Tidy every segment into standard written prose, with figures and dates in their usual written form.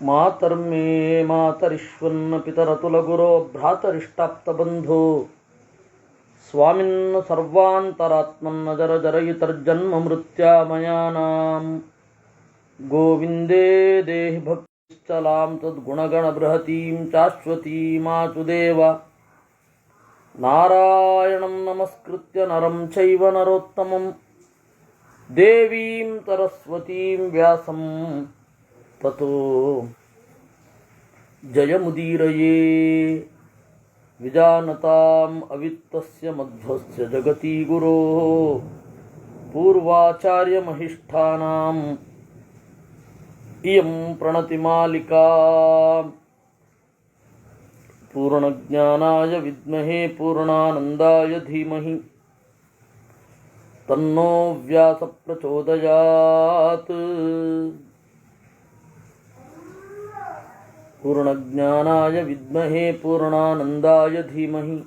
ಮಾತರ್ಮೇ ಮಾತರಿಶ್ವನ್ನ ಪಿತರತುಲಗುರೋ ಭ್ರಾತರಿಷ್ಟಾಪ್ತಬಂಧೋ ಸ್ವಾಮಿನ್ನ ಸರ್ವಾಂತರಾತ್ಮನ್ನ ಜರ ಜರಯಿತರ್ಜನ್ಮ ಮೃತ್ಯಾಮಯಾನಾಂ ಗೋವಿಂದೇ ದೇಹಿ ಭಕ್ತಿಶ್ಚಲಾಂ ತದ್ಗುಣಗಣ ಬೃಹತೀಂ ಶಾಶ್ವತೀಮಾಚುದೇವ ನಾರಾಯಣಂ ನಮಸ್ಕೃತ್ಯ ನರಂ ಚೈವ ನರೋತ್ತಮಂ ದೇವೀಂ ಸರಸ್ವತೀಂ ವ್ಯಾಸಂ ತತೋ ಜಯಮುದೀರಯೇ ವಿಜಾನತಾಂ ಅವಿತ್ತಸ್ಯ ಮಧ್ವಸ್ಯ ಜಗತಿ ಗುರೋಃ ಪೂರ್ವಾಚಾರ್ಯಮಹಿಷ್ಠಾನಾಂ ಇಯಂ ಪ್ರಣತಿಮಾಲಿಕಾ ಪೂರ್ಣಜ್ಞಾನಾಯ ವಿದ್ಮಹೇ ಪೂರ್ಣಾನಂದಾಯ ಧೀಮಹಿ ತನ್ನೋ ವ್ಯಾಸ ಪ್ರಚೋದಯಾತ್. ಪೂರ್ಣಜ್ಞಾನಾಯ ವಿದ್ಮಹೇ ಪೂರ್ಣಾನಂದಾಯ ಧೀಮಹಿ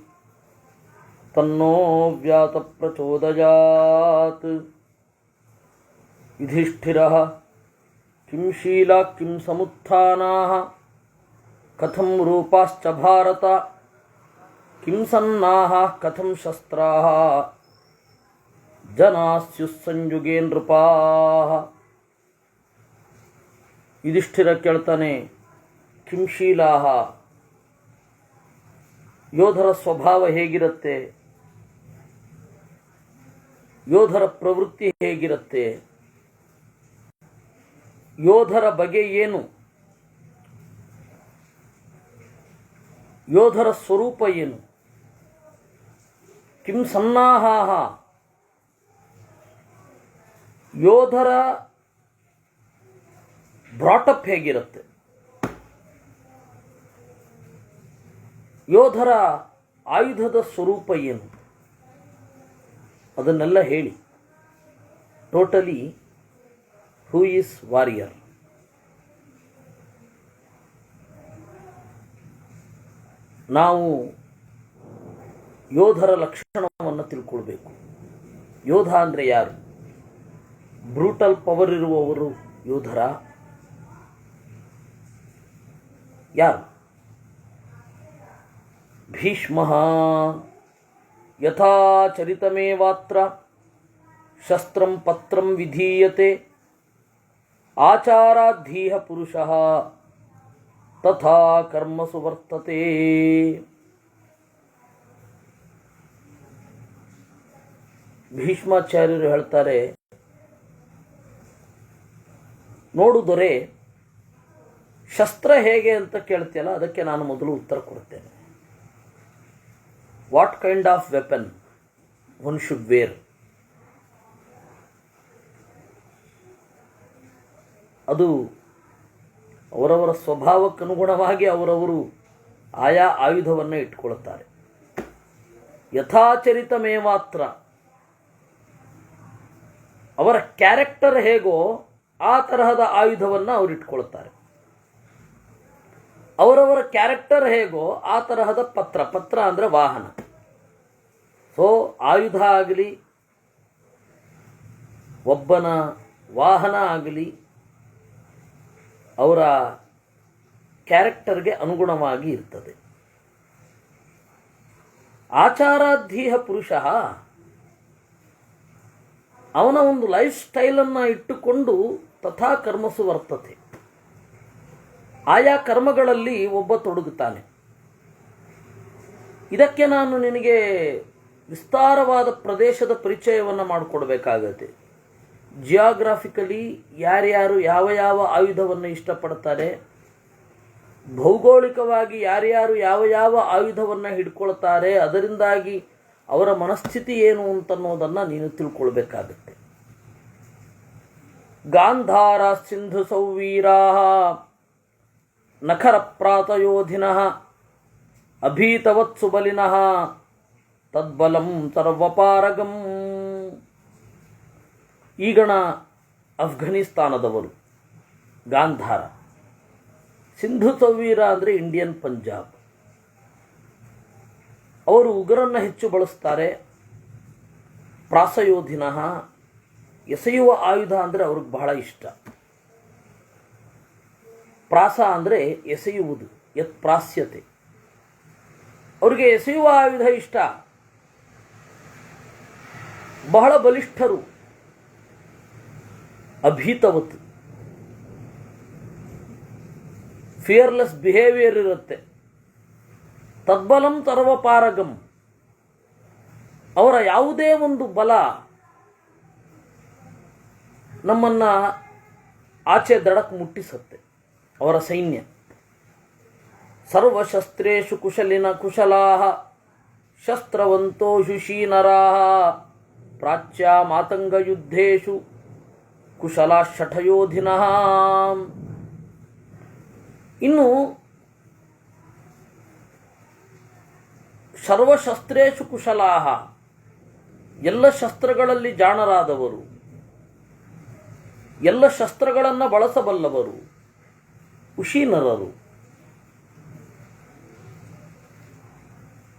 ತನ್ನೋ ವ್ಯಾಸ ಪ್ರಚೋದಯಾತ್. ಯುಧಿಷ್ಠಿರಃ ಕಿಂ ಶೀಲಾ ಕಿಂ ಸಮುತ್ಥಾನಾಃ ಕಥಂ ರೂಪಾಶ್ಚ ಭಾರತ ಕಿಂ ಸನ್ನಾಃ ಕಥಂ ಶಸ್ತ್ರಾಃ ಜನಾಸ್ಯುಃ ಸಂಯುಗೇ ನೃಪಾಃ. ಯುಧಿಷ್ಠಿರ ಕೇಳ್ತಾನೆ, ಕಿಂಶೀಲಾಹ, ಯೋಧರ ಸ್ವಭಾವ ಹೇಗಿರುತ್ತೆ, ಯೋಧರ ಪ್ರವೃತ್ತಿ ಹೇಗಿರುತ್ತೆ, ಯೋಧರ ಬಗೆ ಏನು, ಯೋಧರ ಸ್ವರೂಪ ಏನು, ಕಿಂ ಸನ್ನಾಹಾಹ, ಯೋಧರ ಬ್ರಾಟಪ್ ಹೇಗಿರುತ್ತೆ, ಯೋಧರ ಆಯುಧದ ಸ್ವರೂಪ ಏನು, ಅದನ್ನೆಲ್ಲ ಹೇಳಿ. Totally who is warrior. ನಾವು ಯೋಧರ ಲಕ್ಷಣವನ್ನು ತಿಳ್ಕೊಳ್ಬೇಕು. ಯೋಧ ಅಂದರೆ ಯಾರು? ಬ್ರೂಟಲ್ ಪವರ್ ಇರುವವರು ಯೋಧರ? ಯಾರು? ಭೀಷ್ಮಃ ಯಥಾ ಚರಿತಮೇವಾತ್ರ ಶಸ್ತ್ರಂ ಪತ್ರಂ ವಿಧೀಯತೆ ಆಚಾರಾಧೀಹ ಪುರುಷಃ ತಥಾ ಕರ್ಮಸು ವರ್ತತೆ. ಭೀಷ್ಮಾಚಾರ್ಯರು ಹೇಳ್ತಾರೆ, ನೋಡು ದೊರೆ, ಶಸ್ತ್ರ ಹೇಗೆ ಅಂತ ಕೇಳ್ತೀಯಲ್ಲ, ಅದಕ್ಕೆ ನಾನು ಮೊದಲು ಉತ್ತರ ಕೊಡ್ತೇನೆ. What kind of weapon one should wear? ಅದು ಅವರವರ ಸ್ವಭಾವಕ್ಕನುಗುಣವಾಗಿ ಅವರವರು ಆಯಾ ಆಯುಧವನ್ನು ಇಟ್ಕೊಳ್ತಾರೆ. ಯಥಾಚರಿತಮೇಮಾತ್ರ, ಅವರ ಕ್ಯಾರೆಕ್ಟರ್ ಹೇಗೋ ಆ ತರಹದ ಆಯುಧವನ್ನು ಅವರು ಇಟ್ಕೊಳ್ತಾರೆ. ಅವರವರ ಕ್ಯಾರೆಕ್ಟರ್ ಹೇಗೋ ಆ ತರಹದ ಪತ್ರ ಅಂದರೆ ವಾಹನ. ಸೊ ಆಯುಧ ಆಗಲಿ, ಒಬ್ಬನ ವಾಹನ ಆಗಲಿ, ಅವರ ಕ್ಯಾರೆಕ್ಟರ್ಗೆ ಅನುಗುಣವಾಗಿ ಇರ್ತದೆ. ಆಚಾರಾಧೀಹ ಪುರುಷ ಅವನ ಒಂದು ಲೈಫ್ ಸ್ಟೈಲನ್ನು ಇಟ್ಟುಕೊಂಡು ತಥಾ ಕರ್ಮಸು ವರ್ತತೆ, ಆಯಾ ಕರ್ಮಗಳಲ್ಲಿ ಒಬ್ಬ ತೊಡಗುತ್ತಾನೆ. ಇದಕ್ಕೆ ನಾನು ನಿನಗೆ ವಿಸ್ತಾರವಾದ ಪ್ರದೇಶದ ಪರಿಚಯವನ್ನು ಮಾಡಿಕೊಡ್ಬೇಕಾಗತ್ತೆ. ಜಿಯೋಗ್ರಾಫಿಕಲಿ ಯಾರ್ಯಾರು ಯಾವ ಯಾವ ಆಯುಧವನ್ನು ಇಷ್ಟಪಡ್ತಾರೆ, ಭೌಗೋಳಿಕವಾಗಿ ಯಾರ್ಯಾರು ಯಾವ ಯಾವ ಆಯುಧವನ್ನು ಹಿಡ್ಕೊಳ್ತಾರೆ, ಅದರಿಂದಾಗಿ ಅವರ ಮನಸ್ಥಿತಿ ಏನು ಅಂತನ್ನೋದನ್ನು ನೀನು ತಿಳ್ಕೊಳ್ಬೇಕಾಗತ್ತೆ. ಗಾಂಧಾರ ಸಿಂಧು ಸೌವೀರಾ ನಖರ ಪ್ರಾತಯೋಧಿನಃ ಅಭೀತವತ್ಸು ಬಲಿನಃ ತದ್ಬಲಂ ಸರ್ವಪಾರಗಂ. ಈಗಣ ಅಫ್ಘಾನಿಸ್ತಾನದವರು ಗಾಂಧಾರ, ಸಿಂಧು ಸೌವೀರ ಅಂದರೆ ಇಂಡಿಯನ್ ಪಂಜಾಬ್. ಅವರು ಉಗುರನ್ನು ಹೆಚ್ಚು ಬಳಸ್ತಾರೆ. ಪ್ರಾಸಯೋಧಿನಃ, ಎಸೆಯುವ ಆಯುಧ ಅಂದರೆ ಅವ್ರಿಗೆ ಬಹಳ ಇಷ್ಟ. ಪ್ರಾಸ ಅಂದರೆ ಎಸೆಯುವುದು, ಯತ್ ಪ್ರಾಸ್ಯತೆ. ಅವರಿಗೆ ಎಸೆಯುವ ಆಯುಧ ಇಷ್ಟ. ಬಹಳ ಬಲಿಷ್ಠರು. ಅಭೀತವತ್, ಫಿಯರ್ಲೆಸ್ ಬಿಹೇವಿಯರ್ ಇರುತ್ತೆ. ತದ್ಬಲಂ ಸರ್ವಪಾರಗಂ, ಅವರ ಯಾವುದೇ ಒಂದು ಬಲ ನಮ್ಮನ್ನು ಆಚೆ ದಡಕ್ಕೆ ಮುಟ್ಟಿಸುತ್ತೆ. ಅವರ ಸೈನ್ಯ ಸರ್ವಶಸ್ತ್ರೇಷು ಕುಶಲಿನ ಕುಶಲಾಹ ಶಸ್ತ್ರವಂತೋ ಶುಶೀನರಾಹ ಪ್ರಾಚ್ಯ ಮಾತಂಗ ಯುದ್ಧೇಶು ಕುಶಲಾಶಠಯೋಧಿನಃ. ಇನ್ನು ಸರ್ವಶಸ್ತ್ರೇಷು ಕುಶಲಾಹ, ಎಲ್ಲ ಶಸ್ತ್ರಗಳಲ್ಲಿ ಜಾಣರಾದವರು, ಎಲ್ಲ ಶಸ್ತ್ರಗಳನ್ನು ಬಳಸಬಲ್ಲವರು, ಕುಶೀನರರು.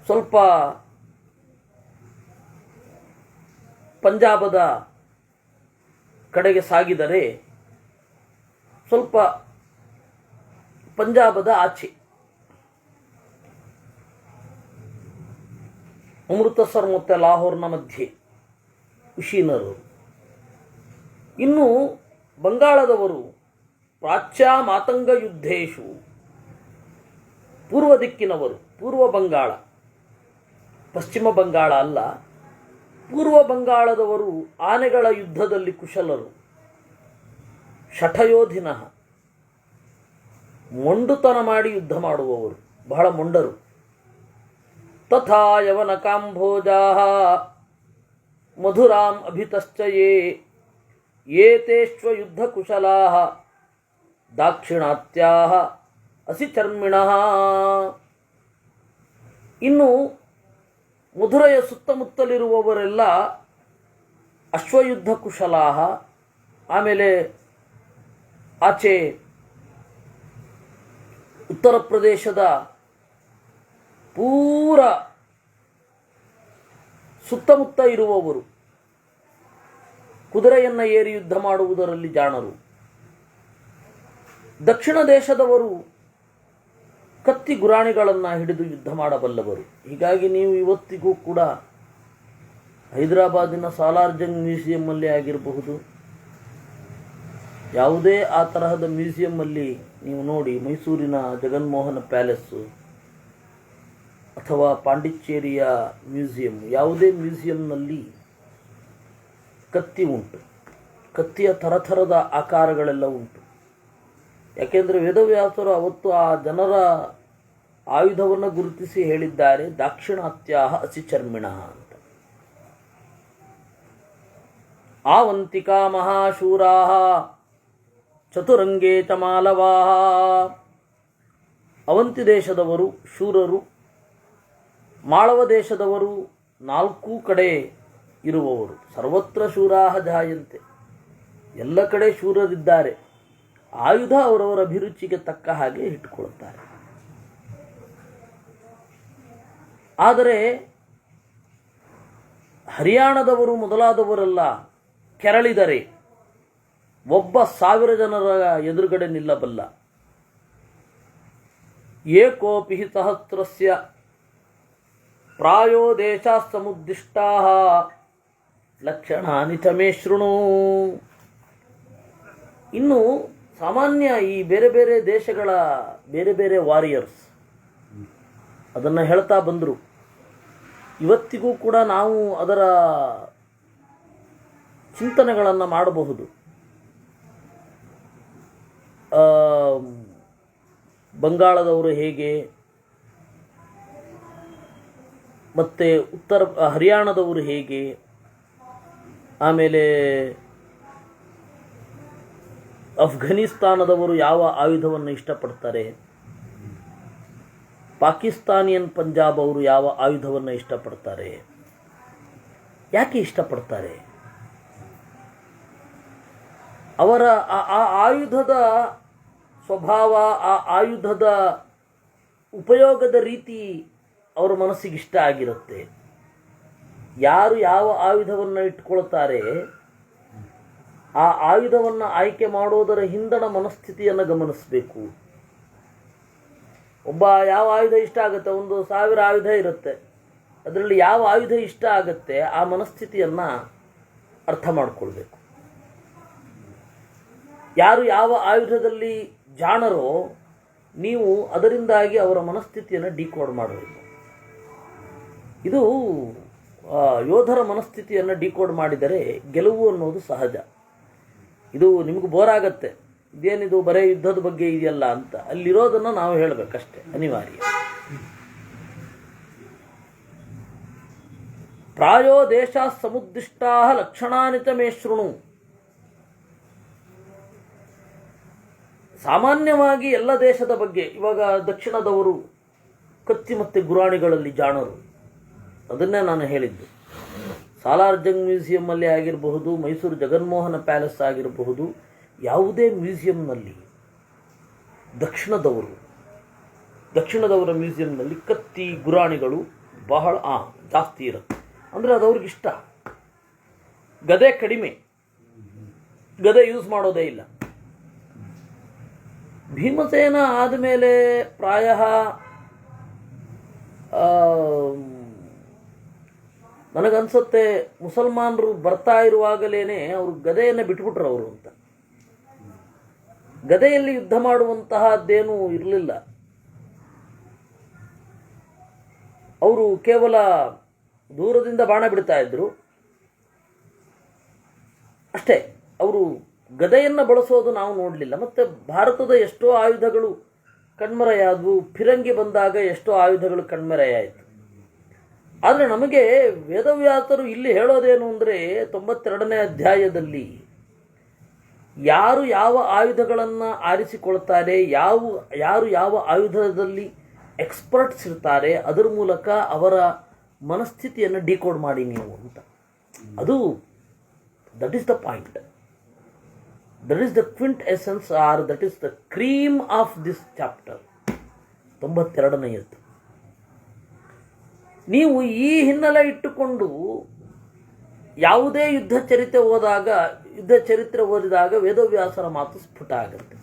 ಸ್ವಲ್ಪ ಪಂಜಾಬದ ಕಡೆಗೆ ಸಾಗಿದರೆ, ಸ್ವಲ್ಪ ಪಂಜಾಬದ ಆಚೆ ಅಮೃತಸರ್ ಮತ್ತು ಲಾಹೋರ್ನ ಮಧ್ಯೆ ಕುಶೀನರು. ಇನ್ನು ಬಂಗಾಳದವರು ಪ್ರಾಚ್ಯ ಮಾತಂಗ ಯುದ್ಧೇಶು, ಪೂರ್ವ ದಿಕ್ಕಿನವರು, ಪೂರ್ವ ಬಂಗಾಳ, ಪಶ್ಚಿಮ ಬಂಗಾಳ ಅಲ್ಲ, ಪೂರ್ವ ಬಂಗಾಳದವರು ಆನೆಗಳ ಯುದ್ಧದಲ್ಲಿ ಕುಶಲರು. ಶಠಯೋಧಿನಃ, ಮೊಂಡುತನ ಮಾಡಿ ಯುದ್ಧ ಮಾಡುವವರು, ಬಹಳ ಮೊಂಡರು. ತಥಾ ಯವನ ಕಾಂಭೋಜಾಃ ಮಧುರಾಂ ಅಭಿತಶ್ಚ ಏತೇಶ್ವ ಯುದ್ಧ ಕುಶಲಾಃ ದಾಕ್ಷಿಣಾತ್ಯಾಃ ಅಸಿಚರ್ಮಿಣಃ. ಇನ್ನು ಮಧುರೆಯ ಸುತ್ತಮುತ್ತಲಿರುವವರೆಲ್ಲ ಅಶ್ವಯುದ್ಧ ಕುಶಲಾಹ. ಆಮೇಲೆ ಆಚೆ ಉತ್ತರ ಪ್ರದೇಶದ ಪೂರ ಸುತ್ತಮುತ್ತ ಇರುವವರು ಕುದುರೆಯನ್ನು ಏರಿ ಯುದ್ಧ ಮಾಡುವುದರಲ್ಲಿ ಜಾಣರು. ದಕ್ಷಿಣ ದೇಶದವರು ಕತ್ತಿ ಗುರಾಣಿಗಳನ್ನು ಹಿಡಿದು ಯುದ್ಧ ಮಾಡಬಲ್ಲವರು. ಹೀಗಾಗಿ ನೀವು ಇವತ್ತಿಗೂ ಕೂಡ ಹೈದರಾಬಾದಿನ ಸಾಲಾರ್ಜಂಗ್ ಮ್ಯೂಸಿಯಮ್ಮಲ್ಲಿ ಆಗಿರಬಹುದು, ಯಾವುದೇ ಆ ತರಹದ ಮ್ಯೂಸಿಯಮ್ಮಲ್ಲಿ ನೀವು ನೋಡಿ, ಮೈಸೂರಿನ ಜಗನ್ಮೋಹನ ಪ್ಯಾಲೇಸ್ಸು ಅಥವಾ ಪಾಂಡಿಚೇರಿಯ ಮ್ಯೂಸಿಯಂ, ಯಾವುದೇ ಮ್ಯೂಸಿಯಂನಲ್ಲಿ ಕತ್ತಿ ಉಂಟು. ಕತ್ತಿಯ ಥರಥರದ ಆಕಾರಗಳೆಲ್ಲ ಉಂಟು. ಯಾಕೆಂದರೆ ವೇದವ್ಯಾಸರು ಅವತ್ತು ಆ ಜನರ ಆಯುಧವನ್ನು ಗುರುತಿಸಿ ಹೇಳಿದ್ದಾರೆ, ದಾಕ್ಷಿಣಾತ್ಯಾಹ ಅಸಿಚರ್ಮಿಣಃ ಅಂತ. ಆವಂತಿಕಾ ಮಹಾಶೂರಾಃ ಚತುರಂಗೇ ಚ ಮಾಲವಾಃ. ಅವಂತಿ ದೇಶದವರು ಶೂರರು, ಮಾಳವ ದೇಶದವರು ನಾಲ್ಕೂ ಕಡೆ ಇರುವವರು. ಸರ್ವತ್ರ ಶೂರಾಹ ಜಾಯಂತೆ, ಎಲ್ಲ ಕಡೆ ಶೂರರಿದ್ದಾರೆ. ಆಯುಧ ಅವರವರ ಅಭಿರುಚಿಗೆ ತಕ್ಕ ಹಾಗೆ ಇಟ್ಟುಕೊಳ್ಳುತ್ತಾರೆ. ಆದರೆ ಹರಿಯಾಣದವರು ಮೊದಲಾದವರೆಲ್ಲ ಕೆರಳಿದರೆ ಒಬ್ಬ 1000 ಜನರ ಎದುರುಗಡೆ ನಿಲ್ಲಬಲ್ಲ. ಏಕೋಪಿ ಸಹಸ್ರಸ್ಯ ಪ್ರಾಯೋ ದೇಶಾ ಸಮುದ್ದಿಷ್ಟಾ ಲಕ್ಷಣಾನಿ ಚ ಮೇ ಶೃಣು. ಇನ್ನು ಸಾಮಾನ್ಯ ಈ ಬೇರೆ ಬೇರೆ ದೇಶಗಳ ಬೇರೆ ಬೇರೆ ವಾರಿಯರ್ಸ್ ಅದನ್ನು ಹೇಳ್ತಾ ಬಂದರು. ಇವತ್ತಿಗೂ ಕೂಡ ನಾವು ಅದರ ಚಿಂತನೆಗಳನ್ನು ಮಾಡಬಹುದು. ಬಂಗಾಳದವರು ಹೇಗೆ, ಮತ್ತು ಹರಿಯಾಣದವರು ಹೇಗೆ, ಆಮೇಲೆ ಅಫ್ಘಾನಿಸ್ತಾನದವರು ಯಾವ ಆಯುಧವನ್ನು ಇಷ್ಟಪಡ್ತಾರೆ, ಪಾಕಿಸ್ತಾನಿಯನ್ ಪಂಜಾಬ್ ಅವರು ಯಾವ ಆಯುಧವನ್ನು ಇಷ್ಟಪಡ್ತಾರೆ, ಯಾಕೆ ಇಷ್ಟಪಡ್ತಾರೆ, ಅವರ ಆ ಆಯುಧದ ಸ್ವಭಾವ, ಆ ಆಯುಧದ ಉಪಯೋಗದ ರೀತಿ ಅವರ ಮನಸ್ಸಿಗೆ ಇಷ್ಟ ಆಗಿರುತ್ತೆ. ಯಾರು ಯಾವ ಆಯುಧವನ್ನು ಇಟ್ಕೊಳ್ತಾರೆ, ಆ ಆಯುಧವನ್ನು ಆಯ್ಕೆ ಮಾಡೋದರ ಹಿಂದಣ ಮನಸ್ಥಿತಿಯನ್ನು ಗಮನಿಸಬೇಕು. ಒಬ್ಬ ಯಾವ ಆಯುಧ ಇಷ್ಟ ಆಗುತ್ತೆ, 1,000 ಆಯುಧ ಇರುತ್ತೆ, ಅದರಲ್ಲಿ ಯಾವ ಆಯುಧ ಇಷ್ಟ ಆಗುತ್ತೆ ಆ ಮನಸ್ಥಿತಿಯನ್ನು ಅರ್ಥ ಮಾಡಿಕೊಳ್ಬೇಕು. ಯಾರು ಯಾವ ಆಯುಧದಲ್ಲಿ ಜಾಣರೋ ನೀವು ಅದರಿಂದಾಗಿ ಅವರ ಮನಸ್ಥಿತಿಯನ್ನು ಡಿಕೋಡ್ ಮಾಡಬೇಕು. ಇದು ಯೋಧರ ಮನಸ್ಥಿತಿಯನ್ನು ಡಿಕೋಡ್ ಮಾಡಿದರೆ ಗೆಲುವು ಅನ್ನೋದು ಸಹಜ. ಇದು ನಿಮಗೆ ಬೋರ್ ಆಗತ್ತೆ, ಇದೇನಿದು ಬರೀ ಯುದ್ಧದ ಬಗ್ಗೆ ಇದೆಯಲ್ಲ ಅಂತ. ಅಲ್ಲಿರೋದನ್ನು ನಾವು ಹೇಳಬೇಕಷ್ಟೇ, ಅನಿವಾರ್ಯ. ಪ್ರಾಯೋ ದೇಶ ಸಮುದ್ದಿಷ್ಟಾ ಲಕ್ಷಣಾನಿ ಚ ಮೇ ಶೃಣು. ಸಾಮಾನ್ಯವಾಗಿ ಎಲ್ಲ ದೇಶದ ಬಗ್ಗೆ, ಇವಾಗ ದಕ್ಷಿಣದವರು ಕತ್ತಿ ಮತ್ತು ಗುರಾಣಿಗಳಲ್ಲಿ ಜಾಣರು, ಅದನ್ನೇ ನಾನು ಹೇಳಿದ್ದು. ಸಾಲಾರ್ಜಂಗ್ ಮ್ಯೂಸಿಯಮ್ಮಲ್ಲಿ ಆಗಿರಬಹುದು, ಮೈಸೂರು ಜಗನ್ಮೋಹನ ಪ್ಯಾಲೇಸ್ ಆಗಿರಬಹುದು, ಯಾವುದೇ ಮ್ಯೂಸಿಯಂನಲ್ಲಿ ದಕ್ಷಿಣದವರ ಮ್ಯೂಸಿಯಂನಲ್ಲಿ ಕತ್ತಿ ಗುರಾಣಿಗಳು ಬಹಳ ಜಾಸ್ತಿ ಇರುತ್ತೆ. ಅಂದರೆ ಅದು ಅವ್ರಿಗಿಷ್ಟ. ಗದೆ ಕಡಿಮೆ, ಗದೆ ಯೂಸ್ ಮಾಡೋದೇ ಇಲ್ಲ. ಭೀಮಸೇನ ಆದಮೇಲೆ ಪ್ರಾಯ ನನಗನ್ಸುತ್ತೆ ಮುಸಲ್ಮಾನರು ಬರ್ತಾ ಇರುವಾಗಲೇ ಅವರು ಗದೆಯನ್ನು ಬಿಟ್ಬಿಟ್ರು ಅವರು ಅಂತ. ಗದೆಯಲ್ಲಿ ಯುದ್ಧ ಮಾಡುವಂತಹದ್ದೇನೂ ಇರಲಿಲ್ಲ. ಅವರು ಕೇವಲ ದೂರದಿಂದ ಬಾಣ ಬಿಡ್ತಾ ಇದ್ರು ಅಷ್ಟೇ. ಅವರು ಗದೆಯನ್ನು ಬಳಸೋದು ನಾವು ನೋಡಲಿಲ್ಲ. ಮತ್ತು ಭಾರತದ ಎಷ್ಟೋ ಆಯುಧಗಳು ಕಣ್ಮರೆಯಾದವು. ಫಿರಂಗಿ ಬಂದಾಗ ಎಷ್ಟೋ ಆಯುಧಗಳು ಕಣ್ಮರೆಯಾಯಿತು. ಆದರೆ ನಮಗೆ ವೇದವ್ಯಾಸರು ಇಲ್ಲಿ ಹೇಳೋದೇನು ಅಂದರೆ 92ನೇ ಅಧ್ಯಾಯದಲ್ಲಿ ಯಾರು ಯಾವ ಆಯುಧಗಳನ್ನು ಆರಿಸಿಕೊಳ್ತಾರೆ, ಯಾರು ಯಾವ ಆಯುಧದಲ್ಲಿ ಎಕ್ಸ್ಪರ್ಟ್ಸ್ ಇರ್ತಾರೆ, ಅದರ ಮೂಲಕ ಅವರ ಮನಸ್ಥಿತಿಯನ್ನು ಡಿಕೋಡ್ ಮಾಡಿ ನೀವು ಅಂತ. ಅದು that is the point. That is the quintessence or that is the cream of this chapter 92ನೇಯದ್ದು. ನೀವು ಈ ಹಿನ್ನೆಲೆ ಇಟ್ಟುಕೊಂಡು ಯಾವುದೇ ಯುದ್ಧ ಚರಿತ್ರೆ ಓದಿದಾಗ ವೇದವ್ಯಾಸರ ಮಾತು ಸ್ಫುಟ ಆಗುತ್ತೆ.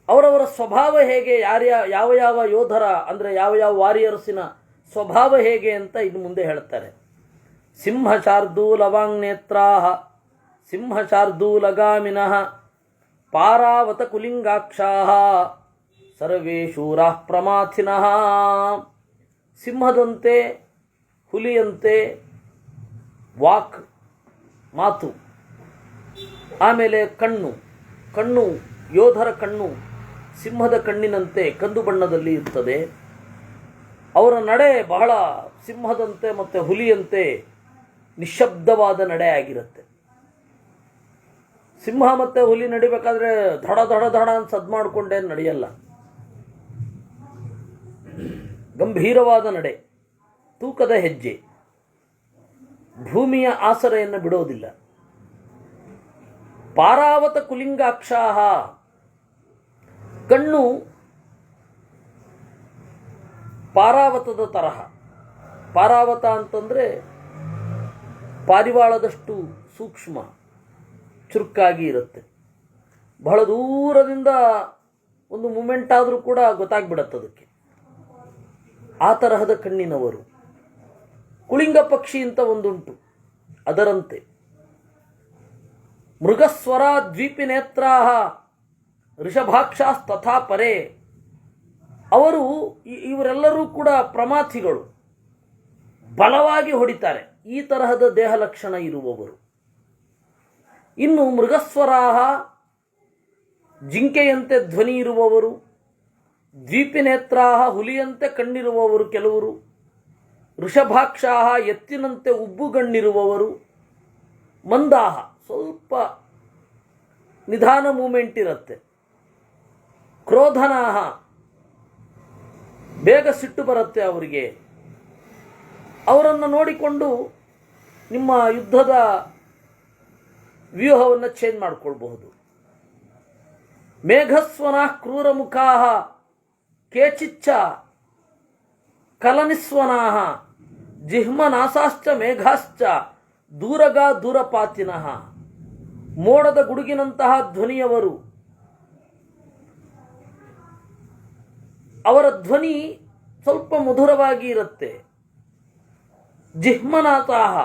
ಅವರವರ ಸ್ವಭಾವ ಹೇಗೆ, ಯಾವ ಯೋಧರ ಅಂದರೆ ಯಾವ ವಾರಿಯರ್ಸಿನ ಸ್ವಭಾವ ಹೇಗೆ ಅಂತ ಇನ್ನು ಮುಂದೆ ಹೇಳ್ತಾರೆ. ಸಿಂಹಶಾರ್ದೂಲವಾಂಗ್ನೇತ್ರಾಹ ಸಿಂಹಶಾರ್ದೂಲಗಾಮಿನಃ ಪಾರಾವತ ಕುಲಿಂಗಾಕ್ಷಾಹ ಸರ್ವೇ ಶೂರಾಃ ಪ್ರಮಾಥಿನಃ. ಸಿಂಹದಂತೆ, ಹುಲಿಯಂತೆ ವಾಕ್, ಮಾತು, ಆಮೇಲೆ ಕಣ್ಣು ಯೋಧರ ಕಣ್ಣು ಸಿಂಹದ ಕಣ್ಣಿನಂತೆ ಕಂದು ಬಣ್ಣದಲ್ಲಿ ಇರ್ತದೆ. ಅವರ ನಡೆ ಬಹಳ ಸಿಂಹದಂತೆ ಮತ್ತು ಹುಲಿಯಂತೆ ನಿಶ್ಶಬ್ದವಾದ ನಡೆ ಆಗಿರುತ್ತೆ. ಸಿಂಹ ಮತ್ತು ಹುಲಿ ನಡಿಬೇಕಾದ್ರೆ ಧಡ ಧಡ ಧಡ ಅಂತ ಸದ್ದು ಮಾಡಿಕೊಂಡೇ ನಡೆಯಲ್ಲ. ಗಂಭೀರವಾದ ನಡೆ, ತೂಕದ ಹೆಜ್ಜೆ, ಭೂಮಿಯ ಆಸರೆಯನ್ನು ಬಿಡೋದಿಲ್ಲ. ಪಾರಾವತ ಕುಲಿಂಗಾಕ್ಷಾಹ, ಕಣ್ಣು ಪಾರಾವತದ ತರಹ. ಪಾರಾವತ ಅಂತಂದರೆ ಪಾರಿವಾಳದಷ್ಟು ಸೂಕ್ಷ್ಮ, ಚುರುಕಾಗಿ ಇರುತ್ತೆ. ಬಹಳ ದೂರದಿಂದ ಒಂದು ಮೂಮೆಂಟ್ ಆದರೂ ಕೂಡ ಗೊತ್ತಾಗ್ಬಿಡತ್ತೆ ಅದಕ್ಕೆ. ಆ ತರಹದ ಕಣ್ಣಿನವರು. ಕುಳಿಂಗ ಪಕ್ಷಿ ಅಂತ ಒಂದುಂಟು, ಅದರಂತೆ. ಮೃಗಸ್ವರ ದ್ವೀಪಿ ನೇತ್ರಾಹ ಋಷಭಾಕ್ಷಾಸ್ತಥಾ ಪರೇ. ಇವರೆಲ್ಲರೂ ಕೂಡ ಪ್ರಮಾಥಿಗಳು, ಬಲವಾಗಿ ಹೊಡಿತಾರೆ. ಈ ತರಹದ ದೇಹ ಲಕ್ಷಣ ಇರುವವರು. ಇನ್ನು ಮೃಗಸ್ವರಾಹ, ಜಿಂಕೆಯಂತೆ ಧ್ವನಿ ಇರುವವರು. ದ್ವೀಪಿನೇತ್ರಾಹ, ಹುಲಿಯಂತೆ ಕಣ್ಣಿರುವವರು ಕೆಲವರು. ಋಷಭಾಕ್ಷಾಹ, ಎತ್ತಿನಂತೆ ಉಬ್ಬುಗಣ್ಣಿರುವವರು. ಮಂದಾಹ, ಸ್ವಲ್ಪ ನಿಧಾನ ಮೂಮೆಂಟ್ ಇರುತ್ತೆ. ಕ್ರೋಧನಾಹ, ಬೇಗ ಸಿಟ್ಟು ಬರುತ್ತೆ ಅವರಿಗೆ. ಅವರನ್ನು ನೋಡಿಕೊಂಡು ನಿಮ್ಮ ಯುದ್ಧದ ವ್ಯೂಹವನ್ನು ಚೇಂಜ್ ಮಾಡಿಕೊಳ್ಬಹುದು. ಮೇಘಸ್ವನ ಕ್ರೂರಮುಖಾಹ ಕೇಚಿಚ್ಚ ಕಲನಿಸ್ವನಾಹ ಜಿಹ್ಮನಾಸಾಶ್ಚ ಮೇಘಾಶ್ಚ ದೂರಗಾ ದೂರಪಾತಿನಃ. ಮೋಡದ ಗುಡುಗಿನಂತಹ ಧ್ವನಿಯವರು, ಅವರ ಧ್ವನಿ ಸ್ವಲ್ಪ ಮಧುರವಾಗಿ ಇರುತ್ತೆ. ಜಿಹ್ಮನಾಥಾಹ,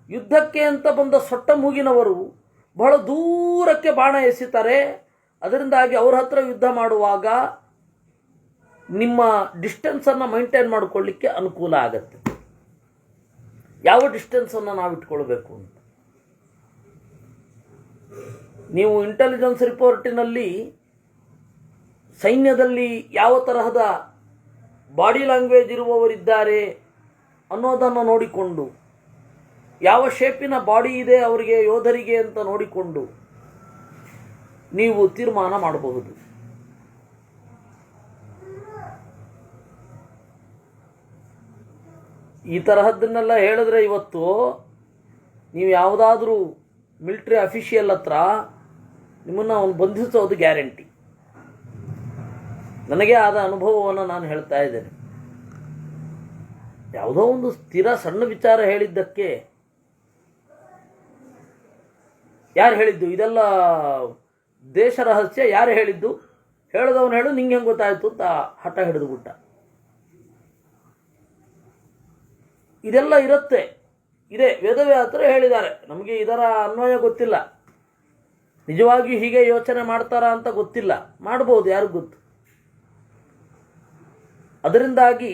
ಯುದ್ಧಕ್ಕೆ ಅಂತ ಬಂದ ಸೊಟ್ಟ ಮೂಗಿನವರು ಬಹಳ ದೂರಕ್ಕೆ ಬಾಣ ಎಸಿತಾರೆ. ಅದರಿಂದಾಗಿ ಅವ್ರ ಹತ್ರ ಯುದ್ಧ ಮಾಡುವಾಗ ನಿಮ್ಮ ಡಿಸ್ಟೆನ್ಸನ್ನು ಮೈಂಟೈನ್ ಮಾಡಿಕೊಳ್ಳಿಕ್ಕೆ ಅನುಕೂಲ ಆಗತ್ತೆ. ಯಾವ ಡಿಸ್ಟೆನ್ಸನ್ನು ನಾವು ಇಟ್ಕೊಳ್ಬೇಕು ಅಂತ ನೀವು ಇಂಟೆಲಿಜೆನ್ಸ್ ರಿಪೋರ್ಟಿನಲ್ಲಿ ಸೈನ್ಯದಲ್ಲಿ ಯಾವ ತರಹದ ಬಾಡಿ ಲ್ಯಾಂಗ್ವೇಜ್ ಇರುವವರಿದ್ದಾರೆ ಅನ್ನೋದನ್ನು ನೋಡಿಕೊಂಡು, ಯಾವ ಶೇಪಿನ ಬಾಡಿ ಇದೆ ಅವರಿಗೆ ಯೋಧರಿಗೆ ಅಂತ ನೋಡಿಕೊಂಡು ನೀವು ತೀರ್ಮಾನ ಮಾಡಬಹುದು. ಈ ತರಹದ್ದನ್ನೆಲ್ಲ ಹೇಳಿದ್ರೆ ಇವತ್ತು ನೀವು ಯಾವುದಾದ್ರೂ ಮಿಲಿಟರಿ ಅಫಿಷಿಯಲ್ ಹತ್ರ ನಿಮ್ಮನ್ನು ಅವನು ಬಂಧಿಸೋದು ಗ್ಯಾರಂಟಿ. ನನಗೆ ಆದ ಅನುಭವವನ್ನು ನಾನು ಹೇಳ್ತಾ ಇದ್ದೇನೆ. ಯಾವುದೋ ಒಂದು ಸ್ಥಿರ ಸಣ್ಣ ವಿಚಾರ ಹೇಳಿದ್ದಕ್ಕೆ ಯಾರು ಹೇಳಿದ್ದು, ಇದೆಲ್ಲ ದೇಶ ರಹಸ್ಯ, ಯಾರು ಹೇಳಿದ್ದು, ಹೇಳಿದವನು ಹೇಳು, ನಿಂಗೆ ಹೆಂಗೆ ಗೊತ್ತಾಯಿತು ಅಂತ ಹಠ ಹಿಡಿದು ಬಿಟ್ಟ. ಇದೆಲ್ಲ ಇರುತ್ತೆ, ಇದೆ, ವೇದವ್ಯಾಸರು ಹೇಳಿದ್ದಾರೆ. ನಮಗೆ ಇದರ ಅನ್ವಯ ಗೊತ್ತಿಲ್ಲ, ನಿಜವಾಗಿಯೂ ಹೀಗೆ ಯೋಚನೆ ಮಾಡ್ತಾರಾ ಅಂತ ಗೊತ್ತಿಲ್ಲ. ಮಾಡ್ಬೋದು, ಯಾರಿಗೂ ಗೊತ್ತು. ಅದರಿಂದಾಗಿ